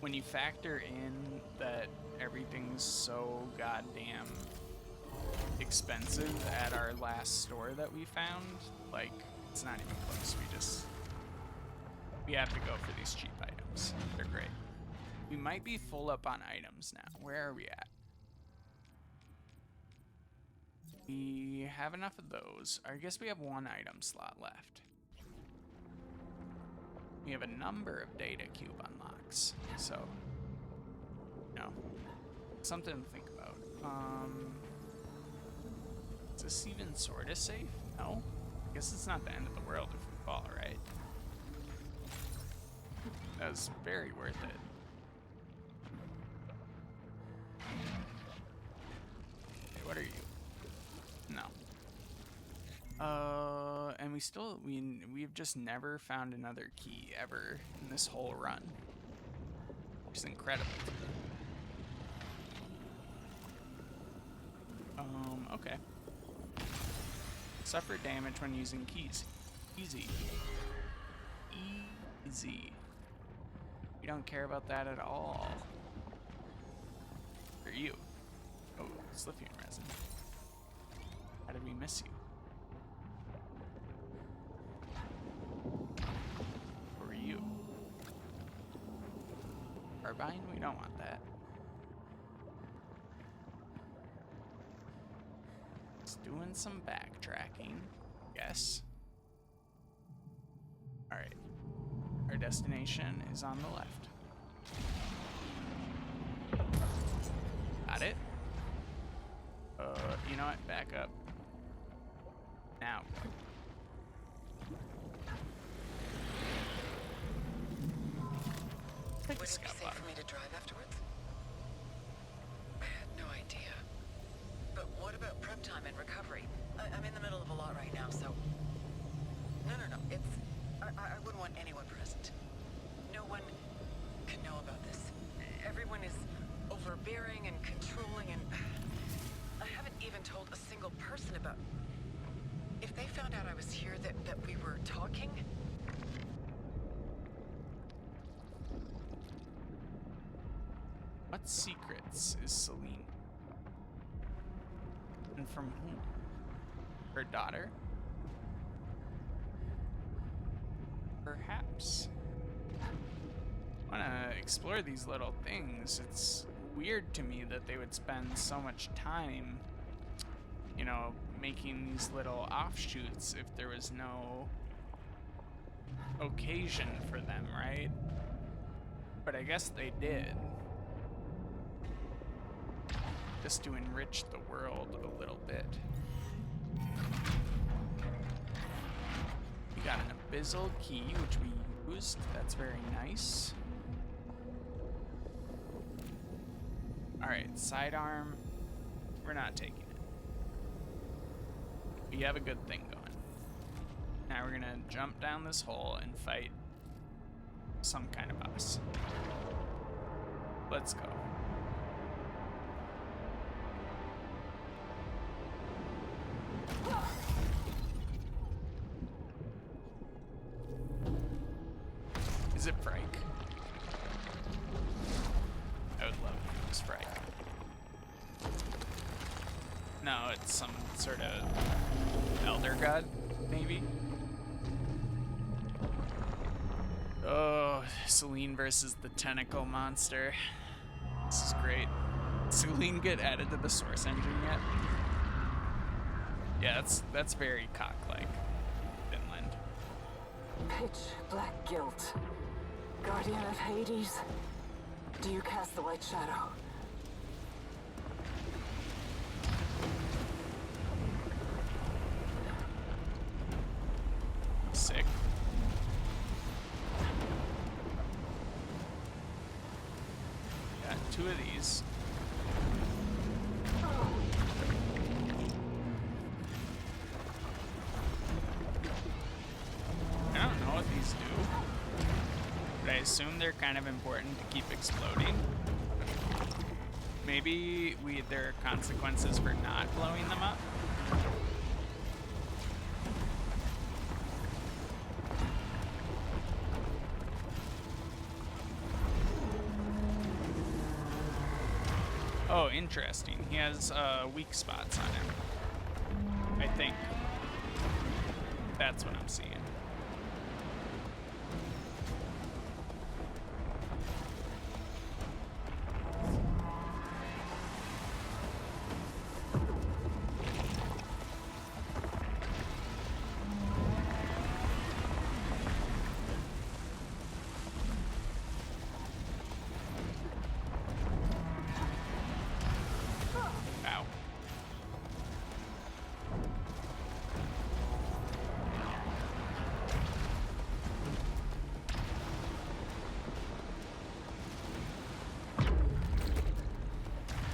When you factor in that everything's so goddamn expensive at our last store that we found, like, it's not even close. We have to go for these cheap items. They're great. We might be full up on items now. Where are we at? We have enough of those. I guess we have one item slot left. We have a number of data cube unlocks, so, you know, something to think about. Is this even sort of safe? No? I guess it's not the end of the world if we fall, right? That was very worth it. Okay, what are you? No. And we've just never found another key ever in this whole run. Which is incredible. Okay. Suffer damage when using keys. Easy. Easy. We don't care about that at all. For you. Oh, Slithian resin. How did we miss you? For you. Carbine? We don't want that. Just doing some backtracking. Yes. Alright. Our destination is on the left. Got it. You know what? Back up. Now go. Would it be safe for me to drive afterwards? I had no idea. But what about prep time and recovery? I'm in the middle of a lot right now, so... No. I wouldn't want anyone present. No one can know about this. Everyone is overbearing and controlling, and... I haven't even told a single person about... If they found out I was here, that we were talking... What secrets is Celine? And from whom? Her daughter? Perhaps. I want to explore these little things. It's weird to me that they would spend so much time, you know, making these little offshoots if there was no occasion for them, right? But I guess they did. Just to enrich the world a little bit. We got an abyssal key, which we used. That's very nice. Alright, sidearm. We're not taking it. We have a good thing going. Now we're gonna jump down this hole and fight some kind of boss. Let's go. Is it Frank? I would love if it was Frank. No, it's some sort of elder god, maybe? Oh, Celine versus the tentacle monster. This is great. Did Celine get added to the source engine yet? Yeah, that's very cock-like. Finland. Pitch black guilt. Guardian of Hades. Do you cast the white shadow? Sick. Got 2 of these. I don't know what these do, but I assume they're kind of important to keep exploding. Maybe there are consequences for not blowing them up. Oh, interesting. He has weak spots on him. I think. That's what I'm seeing. Ow.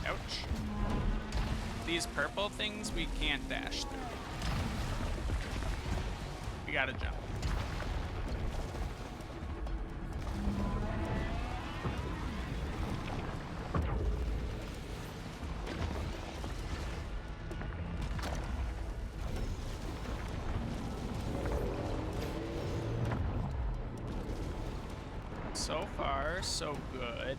Ouch. These purple things we can't dash through. We gotta jump. So far, so good.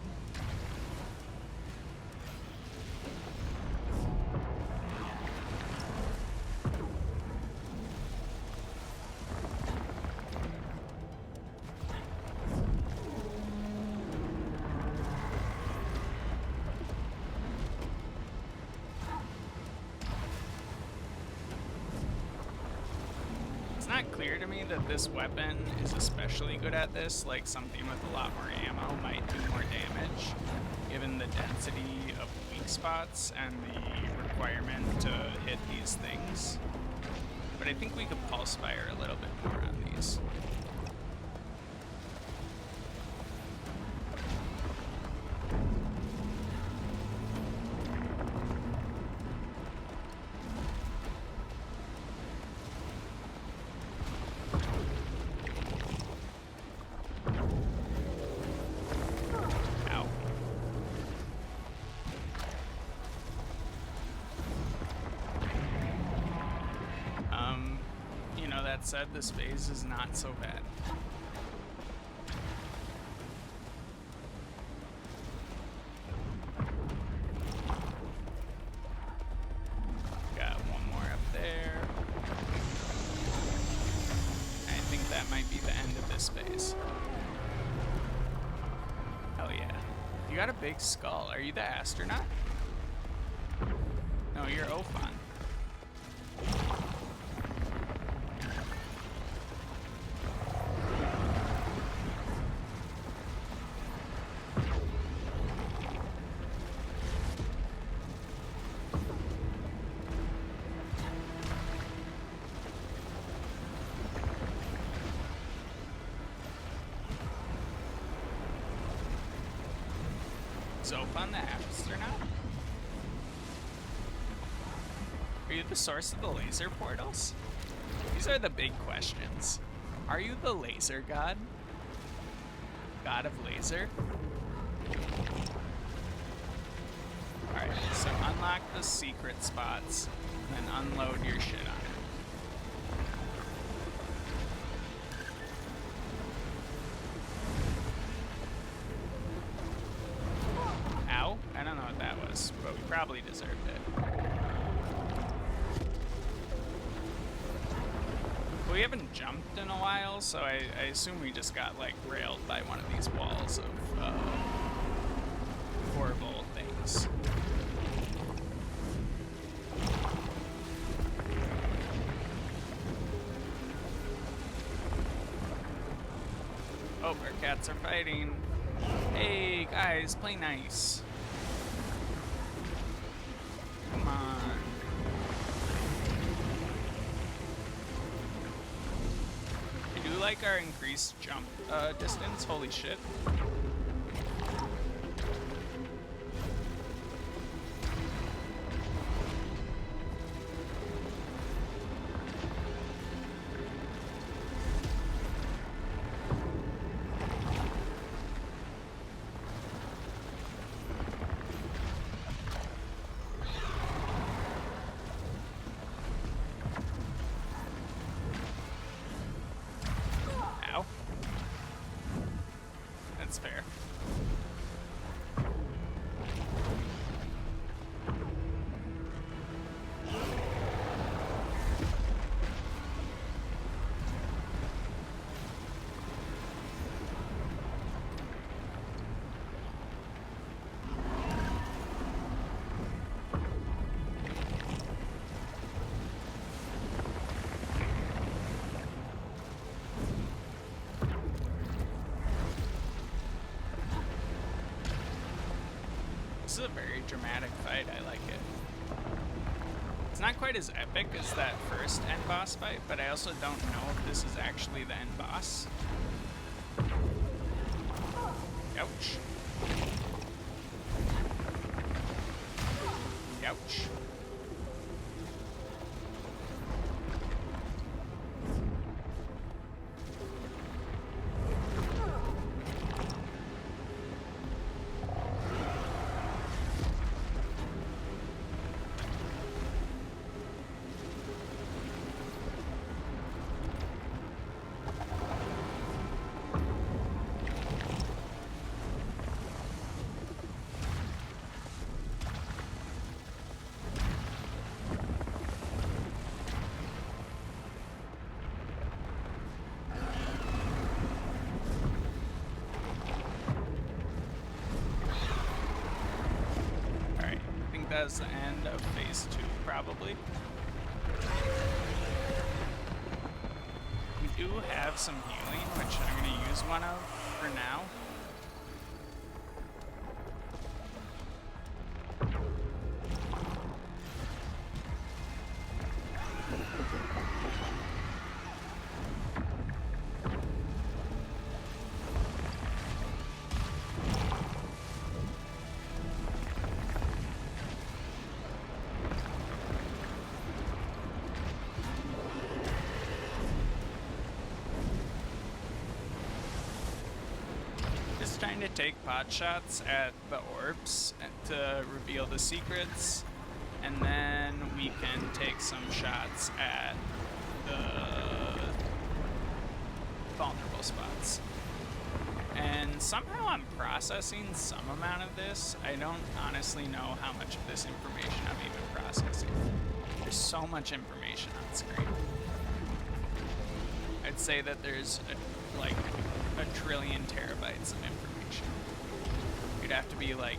It's not clear to me that this weapon is especially good at this, like something with a lot more ammo might do more damage, given the density of weak spots and the requirement to hit these things. But I think we could pulse fire a little bit more on these. Ow. You know, that said, this phase is not so bad. Got one more up there. I think that might be the end of this phase. Hell yeah. You got a big skull. Are you the astronaut? No, you're Ophon. Zophon the astronaut? Are you the source of the laser portals? These are the big questions. Are you the laser god? God of laser? Alright, so unlock the secret spots, and then unload your shit on it. Ow? I don't know what that was, but we probably deserved it. We haven't jumped in a while, so I assume we just got, like, railed by one of these walls of horrible things. Oh, our cats are fighting. Hey, guys, play nice. Come on. I do like our increased jump distance. Holy shit. Ow. That's fair. This is a very dramatic fight. I like it. It's not quite as epic as that first end boss fight, but I also don't know if this is actually the end boss. Ouch. Ouch. That's the end of phase 2, probably. We do have some healing, which I'm going to use one of for now. Trying to take pot shots at the orbs to reveal the secrets, and then we can take some shots at the vulnerable spots. And somehow I'm processing some amount of this. I don't honestly know how much of this information I'm even processing. There's so much information on screen. I'd say that there's like a trillion terabytes of information. You'd have to be like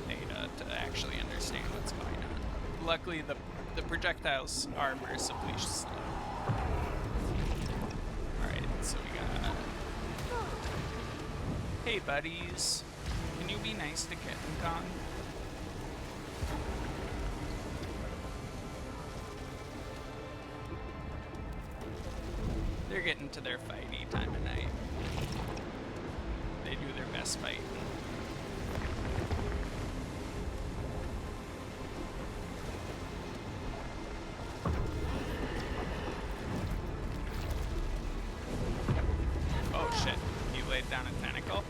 data to actually understand what's going on. Luckily, the projectiles are mercifully slow. Alright, so we got... Hey buddies, can you be nice to Kitten Kong? They're getting to their fighty time of night. They do their best fight. Oh shit, he laid down a tentacle,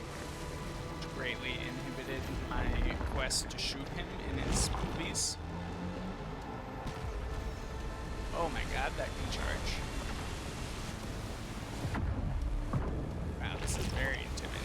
which greatly inhibited my quest to shoot him in his movies. Oh my god, that can charge. Wow, this is very intimidating.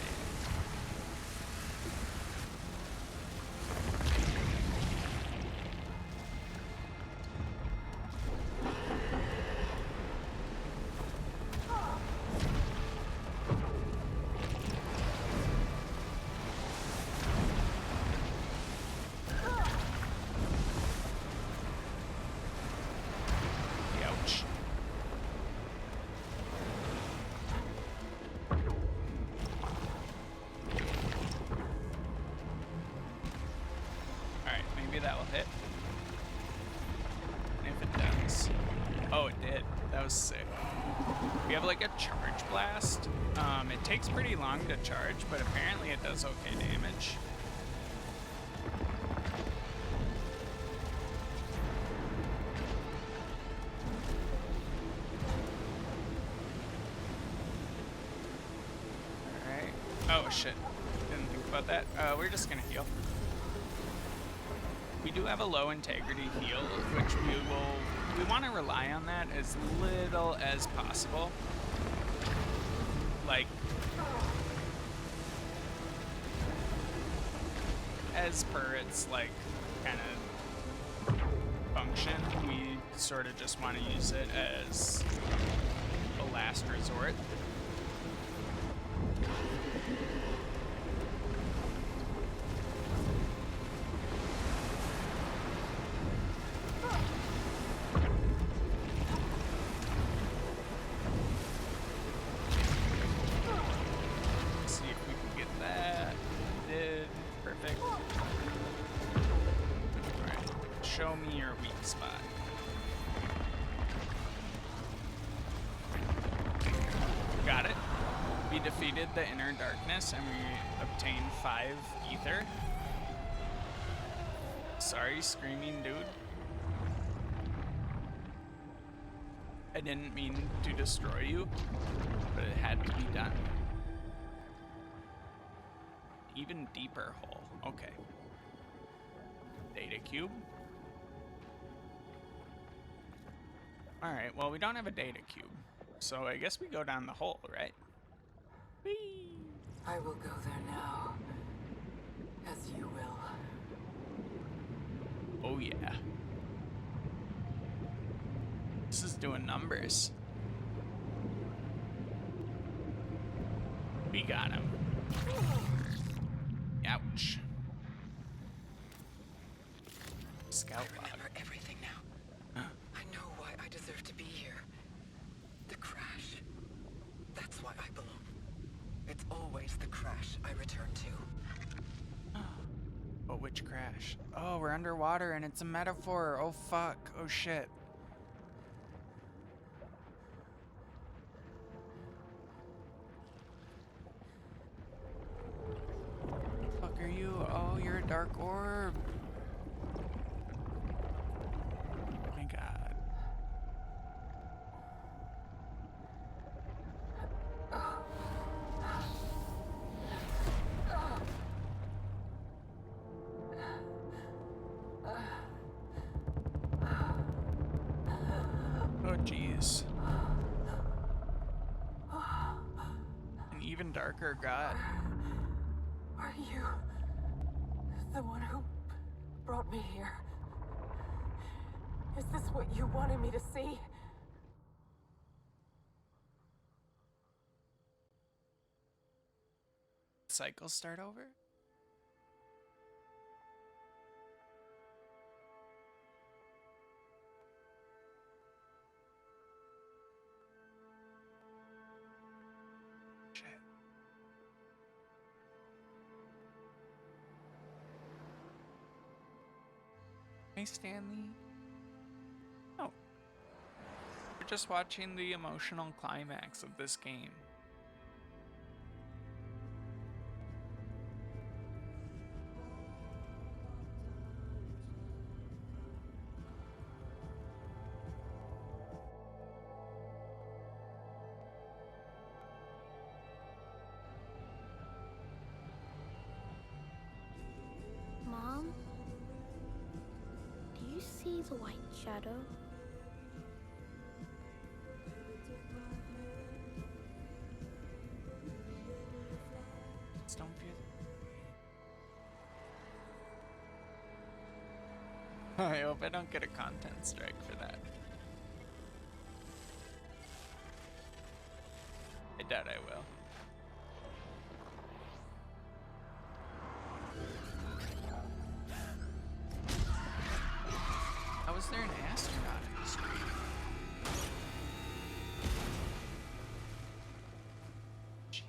that will hit. And if it does. Oh, it did. That was sick. We have like a charge blast. It takes pretty long to charge, but apparently it does okay damage. Alright. Oh shit. Didn't think about that. We're just gonna heal. We do have a low integrity heal, which we want to rely on that as little as possible. Like, as per its like kind of function, we sort of just want to use it as a last resort. Show me your weak spot. Got it. We defeated the inner darkness and we obtained 5 ether. Sorry, screaming dude. I didn't mean to destroy you, but it had to be done. Even deeper hole. Okay. Data cube. Alright, well, we don't have a data cube, so I guess we go down the hole, right? Whee! I will go there now, as you will. Oh yeah. This is doing numbers. We got him. Ouch. Scout I remember everything now. I know why I deserve to be here. The crash. That's why I belong. It's always the crash I return to. Oh, which crash? Oh, we're underwater and it's a metaphor. Oh, fuck. Oh, shit. Fuck are you? Oh, you're a dark orb. My god. Oh, jeez. An even darker god. Are you the one who brought me here? Is this what you wanted me to see? Cycle start over? Shit. Hey, Stanley. Oh. We're just watching the emotional climax of this game. Mom? Do you see the white shadow? Don't feel. I hope I don't get a content strike for that. I doubt I will. How is there an astronaut in the street? Jeez.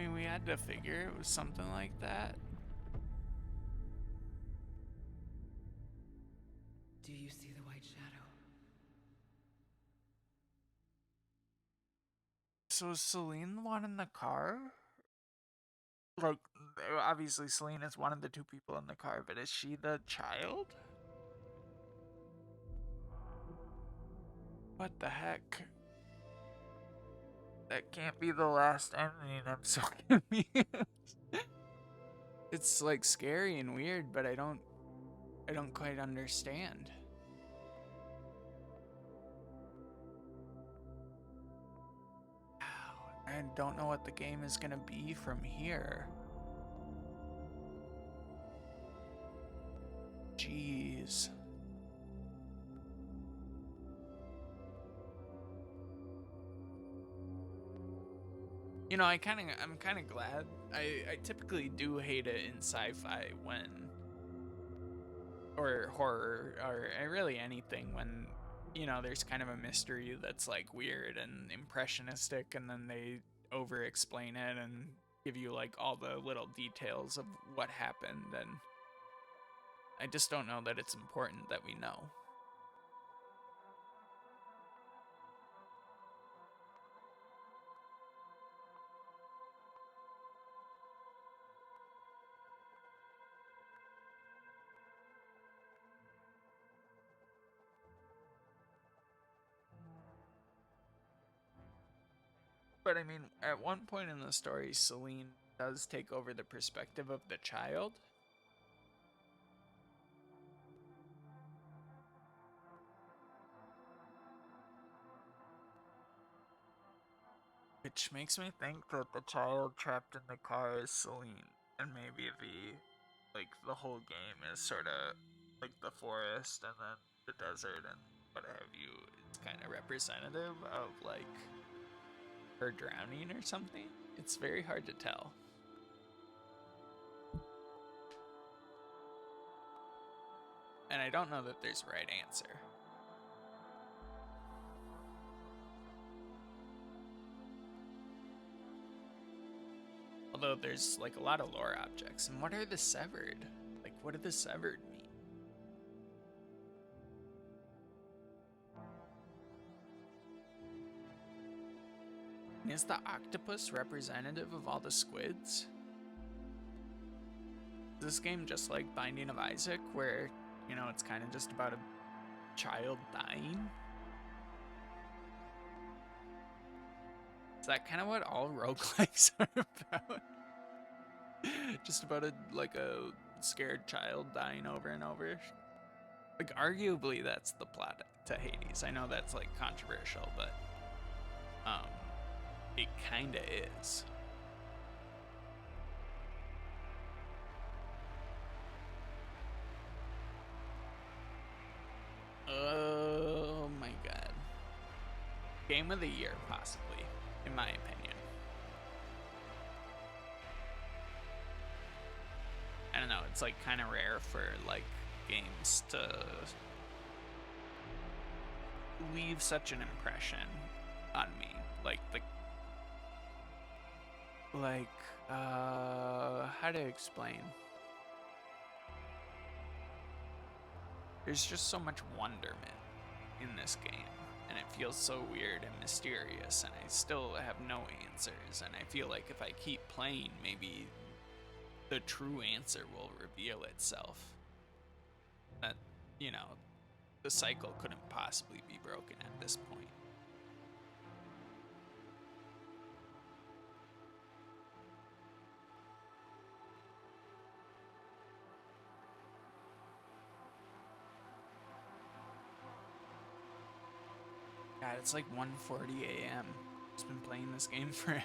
mean, we had to figure it was something like that. Do you see the white shadow? So is Celine the one in the car? Like, obviously Celine is one of the two people in the car, but is she the child? What the heck? That can't be the last ending. I'm so confused. It's like scary and weird, but I don't quite understand. Wow, I don't know what the game is gonna be from here. Jeez. You know, I'm kind of glad. I typically do hate it in sci-fi when, or horror, or really anything when, you know, there's kind of a mystery that's like weird and impressionistic, and then they over-explain it and give you like all the little details of what happened, and I just don't know that it's important that we know. But I mean, at one point in the story, Celine does take over the perspective of the child. Which makes me think that the child trapped in the car is Celine. And maybe the whole game is sort of like the forest and then the desert and what have you. It's kind of representative of like her drowning or something. It's very hard to tell. And I don't know that there's a right answer. Although there's like a lot of lore objects. And what are the severed? Like, what do the severed mean? And is the octopus representative of all the squids? Is this game just like Binding of Isaac, where, you know, it's kind of just about a child dying? Is that kind of what all roguelikes are about? Just about a scared child dying over and over? Like, arguably that's the plot to Hades. I know that's like controversial, but it kinda is. Oh my god. Game of the year, possibly, in my opinion. I don't know, it's like kind of rare for like games to leave such an impression on me. How to explain? There's just so much wonderment in this game, and it feels so weird and mysterious, and I still have no answers, and I feel like if I keep playing, maybe the true answer will reveal itself. That, you know, the cycle couldn't possibly be broken at this point. God, it's like 1:40 a.m. I've been playing this game forever.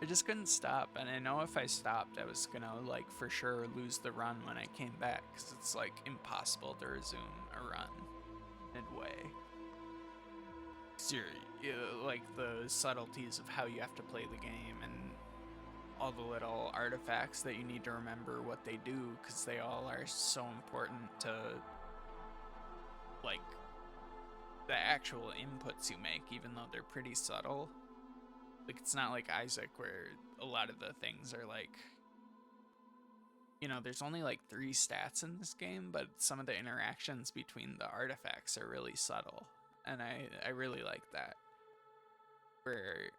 I just couldn't stop, and I know if I stopped, I was gonna like for sure lose the run when I came back, because it's like impossible to resume a run midway. Like the subtleties of how you have to play the game and all the little artifacts that you need to remember what they do, because they all are so important to like the actual inputs you make, even though they're pretty subtle. Like, it's not like Isaac where a lot of the things are like, you know, there's only like 3 stats in this game, but some of the interactions between the artifacts are really subtle. And I really like that. Where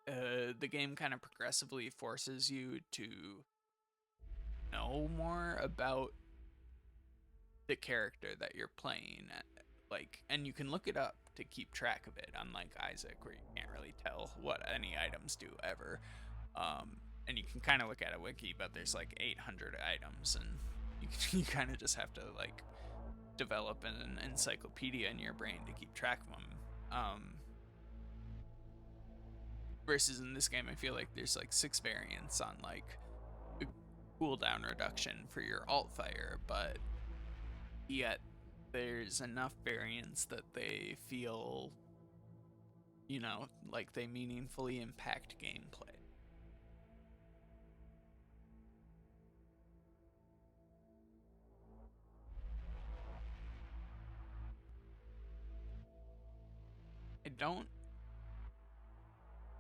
the game kind of progressively forces you to know more about the character that you're playing, like, and you can look it up to keep track of it, unlike Isaac where you can't really tell what any items do ever. And you can kind of look at a wiki, but there's like 800 items, and you kind of just have to like develop an encyclopedia in your brain to keep track of them. Versus in this game, I feel like there's like 6 variants on like a cooldown reduction for your alt fire, but yet there's enough variants that they feel, you know, like they meaningfully impact gameplay.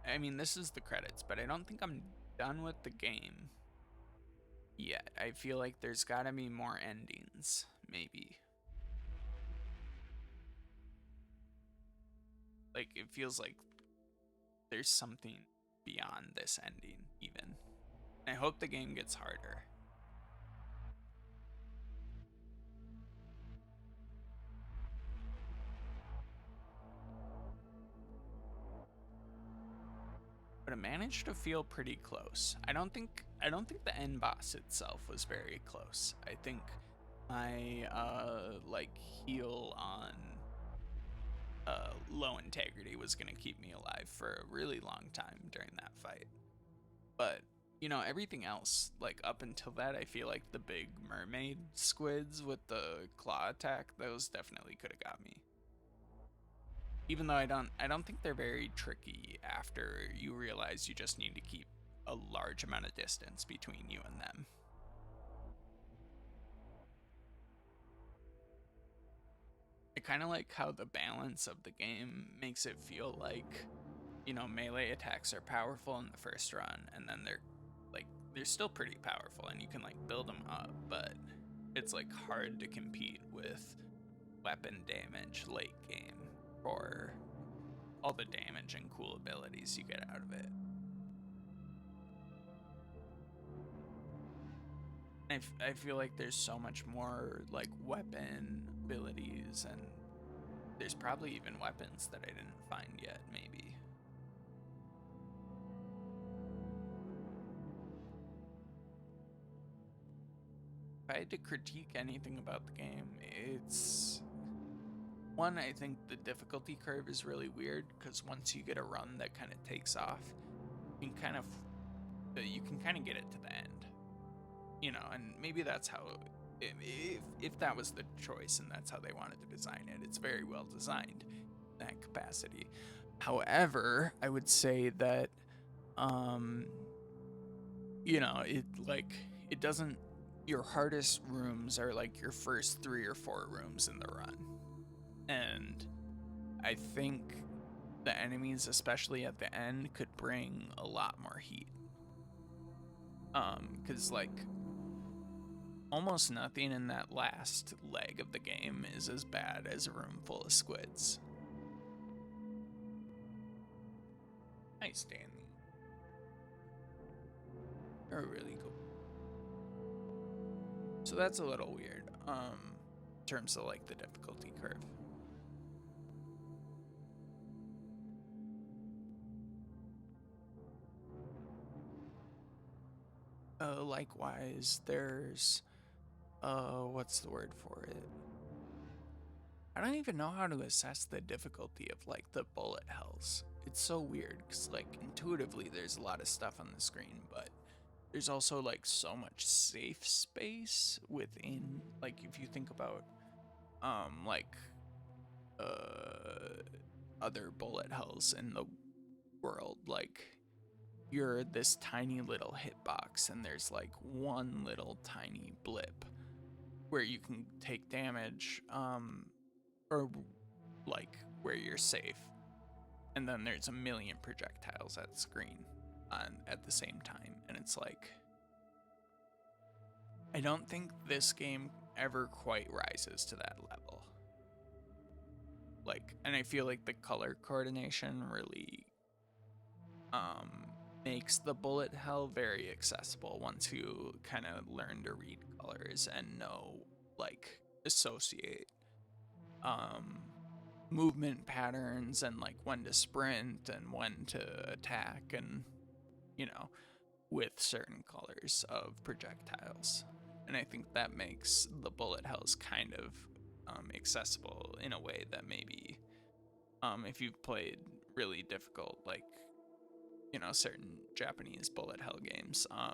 I mean, this is the credits, but I don't think I'm done with the game yet. I feel like there's gotta be more endings, maybe. Like, it feels like there's something beyond this ending, even. I hope the game gets harder. But it managed to feel pretty close. I don't think the end boss itself was very close. I think my like heal on low integrity was gonna keep me alive for a really long time during that fight. But you know, everything else, like up until that, I feel like the big mermaid squids with the claw attack, those definitely could have got me. Even though I don't think they're very tricky after you realize you just need to keep a large amount of distance between you and them. I kind of like how the balance of the game makes it feel like, you know, melee attacks are powerful in the first run, and then they're still pretty powerful and you can like build them up, but it's like hard to compete with weapon damage late game for all the damage and cool abilities you get out of it. I feel like there's so much more like weapon abilities, and there's probably even weapons that I didn't find yet, maybe. If I had to critique anything about the game, it's one, I think the difficulty curve is really weird because once you get a run that kind of takes off, you can kind of get it to the end, you know, and maybe that's how, if that was the choice and that's how they wanted to design it, it's very well designed in that capacity. However, I would say that, you know, it doesn't, your hardest rooms are like your first 3 or 4 rooms in the run. And I think the enemies, especially at the end, could bring a lot more heat. Because like almost nothing in that last leg of the game is as bad as a room full of squids. Nice, Danny. They're really cool. So that's a little weird, in terms of like the difficulty curve. Likewise, there's, what's the word for it? I don't even know how to assess the difficulty of like the bullet hells. It's so weird because like intuitively there's a lot of stuff on the screen, but there's also like so much safe space within, like if you think about like other bullet hells in the world, like you're this tiny little hitbox and there's like one little tiny blip where you can take damage, or like where you're safe. and then there's a million projectiles at the screen at the same time, and it's like, I don't think this game ever quite rises to that level. Like, and I feel like the color coordination really makes the bullet hell very accessible once you kind of learn to read colors and know, like, associate movement patterns and like when to sprint and when to attack, and with certain colors of projectiles. And I think that makes the bullet hells kind of accessible in a way that maybe if you've played really difficult, like, certain Japanese bullet hell games, I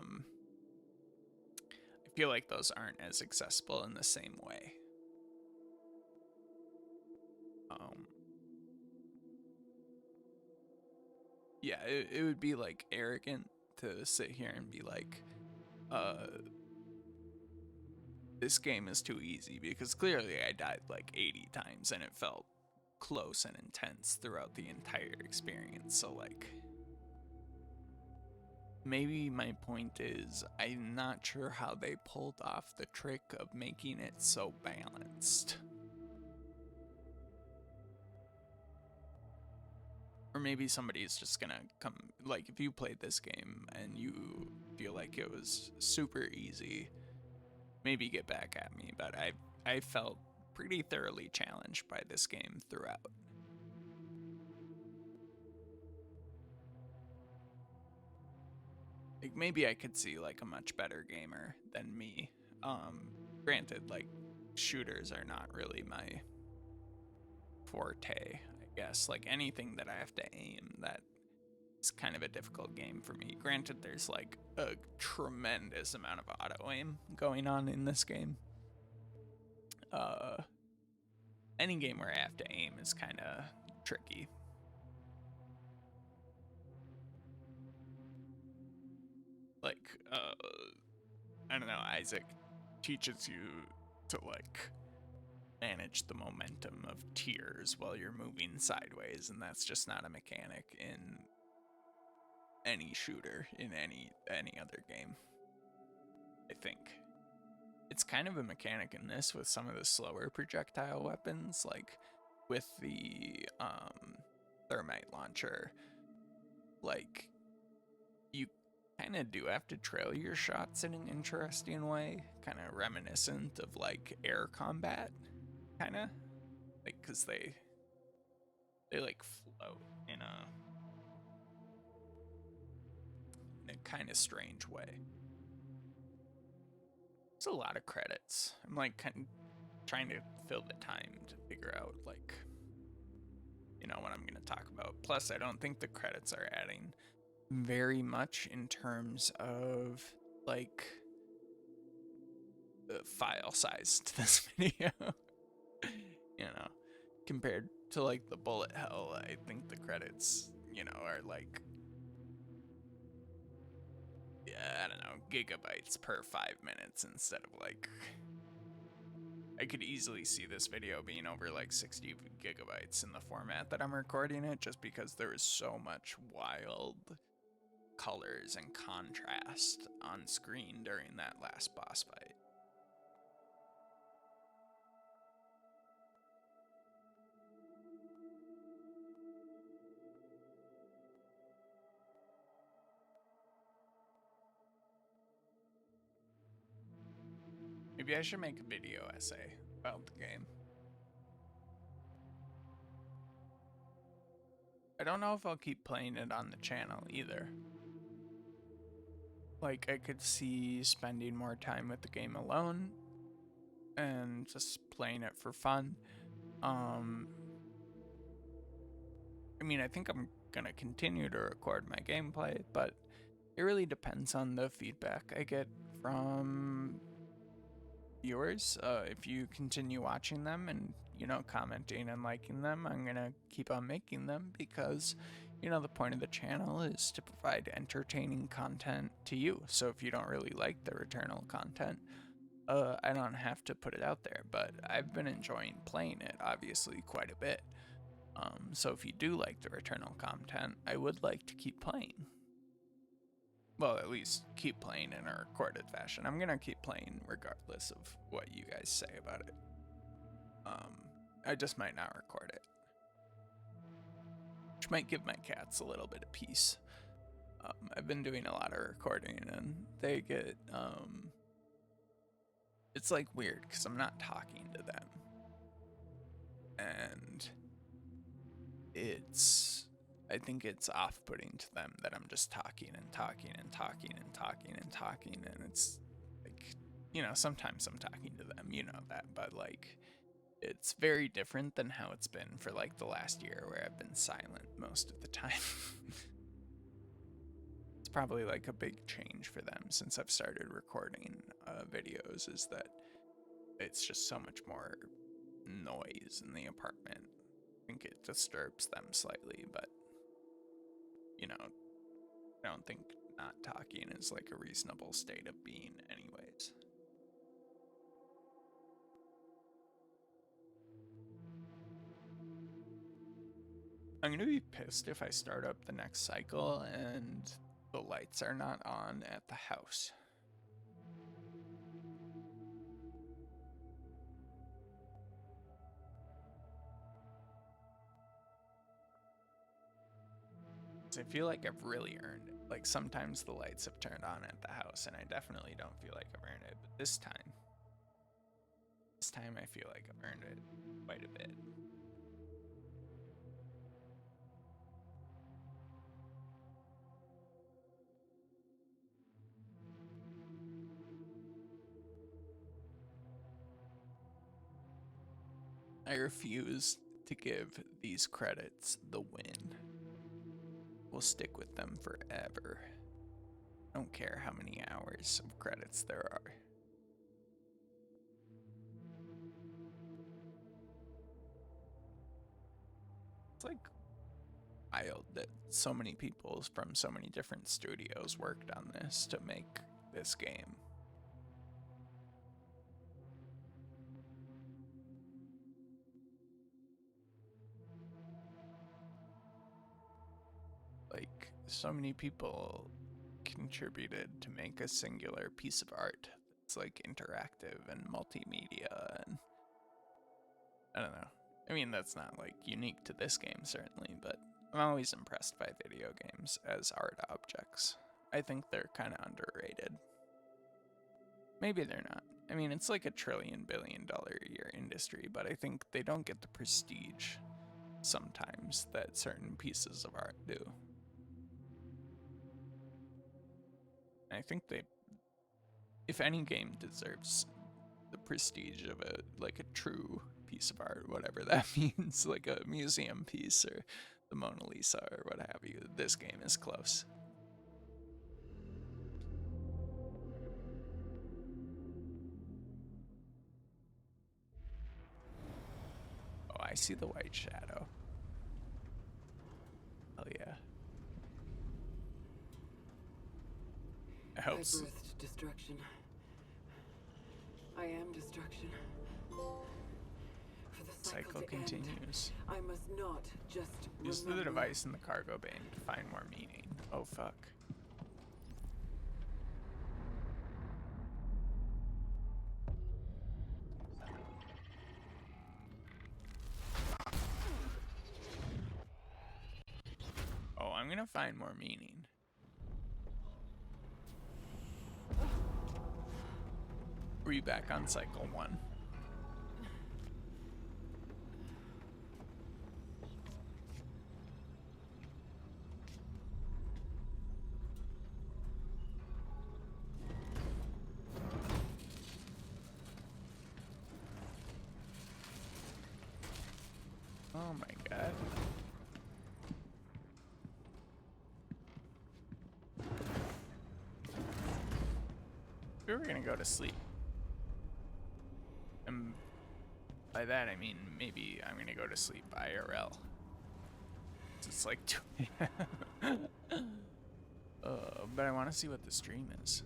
feel like those aren't as accessible in the same way. Yeah, it would be like arrogant to sit here and be like, this game is too easy, because clearly I died like 80 times and it felt close and intense throughout the entire experience. So like, maybe my point is, I'm not sure how they pulled off the trick of making it so balanced. Or maybe somebody's just gonna come, like, if you played this game and you feel like it was super easy, maybe get back at me, but I felt pretty thoroughly challenged by this game throughout. Like, maybe I could see like a much better gamer than me. Granted, like, shooters are not really my forte, I guess. Like, anything that I have to aim, that is kind of a difficult game for me. Granted, there's like a tremendous amount of auto aim going on in this game. Any game where I have to aim is kind of tricky. Like, I don't know, Isaac teaches you to like manage the momentum of tears while you're moving sideways, and that's just not a mechanic in any shooter, in any other game. I think it's kind of a mechanic in this with some of the slower projectile weapons, like with the thermite launcher. Like, you kind of do have to trail your shots in an interesting way, kind of reminiscent of like air combat, kind of like, because they like float in a kind of strange way. It's a lot of credits. I'm like kind of trying to fill the time to figure out like, what I'm going to talk about. Plus, I don't think the credits are adding very much in terms of like the file size to this video. Compared to like the bullet hell, I think the credits, are like, I don't know, gigabytes per 5 minutes instead of like, I could easily see this video being over like 60 gigabytes in the format that I'm recording it, just because there is so much wild colors and contrast on screen during that last boss fight. Maybe I should make a video essay about the game. I don't know if I'll keep playing it on the channel either. Like, I could see spending more time with the game alone and just playing it for fun. I mean, I think I'm gonna continue to record my gameplay, but it really depends on the feedback I get from viewers. If you continue watching them and, commenting and liking them, I'm gonna keep on making them, because, the point of the channel is to provide entertaining content to you. So if you don't really like the returnal content, I don't have to put it out there, but I've been enjoying playing it, obviously, quite a bit. So if you do like the returnal content, I would like to keep playing. Well, at least keep playing in a recorded fashion. I'm gonna keep playing regardless of what you guys say about it. I just might not record it, which might give my cats a little bit of peace. I've been doing a lot of recording, and they get it's like weird because I'm not talking to them, and I think it's off-putting to them that I'm just talking and talking and talking and talking and talking, and it's like, sometimes I'm talking to them, that, but like, it's very different than how it's been for like the last year where I've been silent most of the time. It's probably like a big change for them since I've started recording videos, is that it's just so much more noise in the apartment. I think it disturbs them slightly, but I don't think not talking is like a reasonable state of being anyways. I'm gonna be pissed if I start up the next cycle and the lights are not on at the house. I feel like I've really earned it. Like sometimes the lights have turned on at the house and I definitely don't feel like I've earned it, but this time I feel like I've earned it quite a bit. I refuse to give these credits the win. We'll stick with them forever. I don't care how many hours of credits there are. It's like wild that so many people from so many different studios worked on this to make this game. Like, so many people contributed to make a singular piece of art that's like interactive and multimedia, and I don't know. I mean, that's not like unique to this game, certainly, but I'm always impressed by video games as art objects. I think they're kind of underrated. Maybe they're not. I mean, it's like $1 trillion billion a year industry, but I think they don't get the prestige sometimes that certain pieces of art do. I think if any game deserves the prestige of a true piece of art, whatever that means, like a museum piece or the Mona Lisa or what have you, this game is close. Oh, I see the white shadow. Hell yeah. I hope I birthed destruction. I am destruction. For the cycle to continues. End, I must not just Use the remember. device in the cargo bay to find more meaning. Oh fuck. Oh, I'm gonna find more meaning. Were you back on cycle 1? Oh my god. We were gonna go to sleep. And by that I mean maybe I'm gonna go to sleep IRL. It's like 2 a.m. But I want to see what the stream is.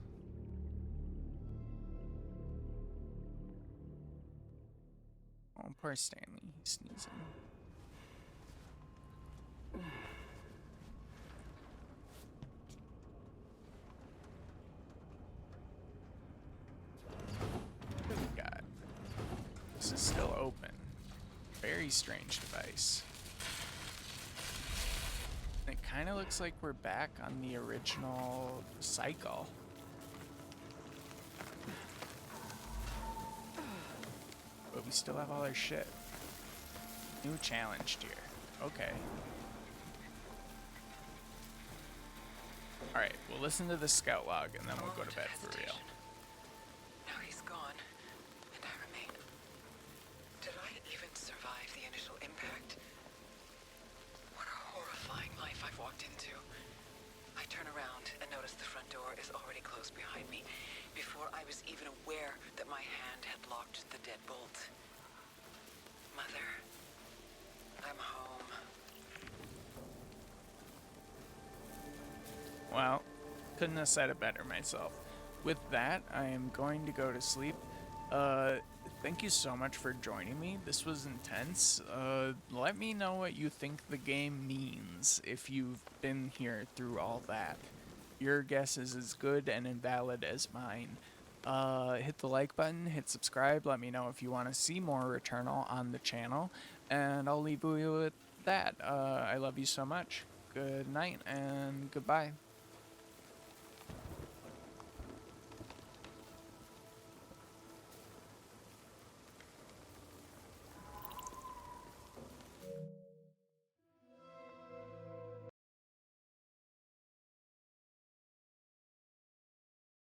Oh, poor Stanley. He's sneezing. What do we got? This is still open. Very strange device. It kind of looks like we're back on the original cycle. But we still have all our shit. New challenge tier. Okay. Alright, we'll listen to the scout log and then we'll go to bed for real. Now he's gone, and I remain. Did I even survive the initial impact? What a horrifying life I've walked into. I turn around and notice the front door is already closed behind me, before I was even aware that my hand had locked the deadbolt. Mother, I'm home. Well, couldn't have said it better myself. With that, I am going to go to sleep. Thank you so much for joining me. This was intense. Let me know what you think the game means if you've been here through all that. Your guess is as good and invalid as mine. Hit the like button, hit subscribe, let me know if you want to see more Returnal on the channel, and I'll leave you with that. I love you so much. Good night and goodbye.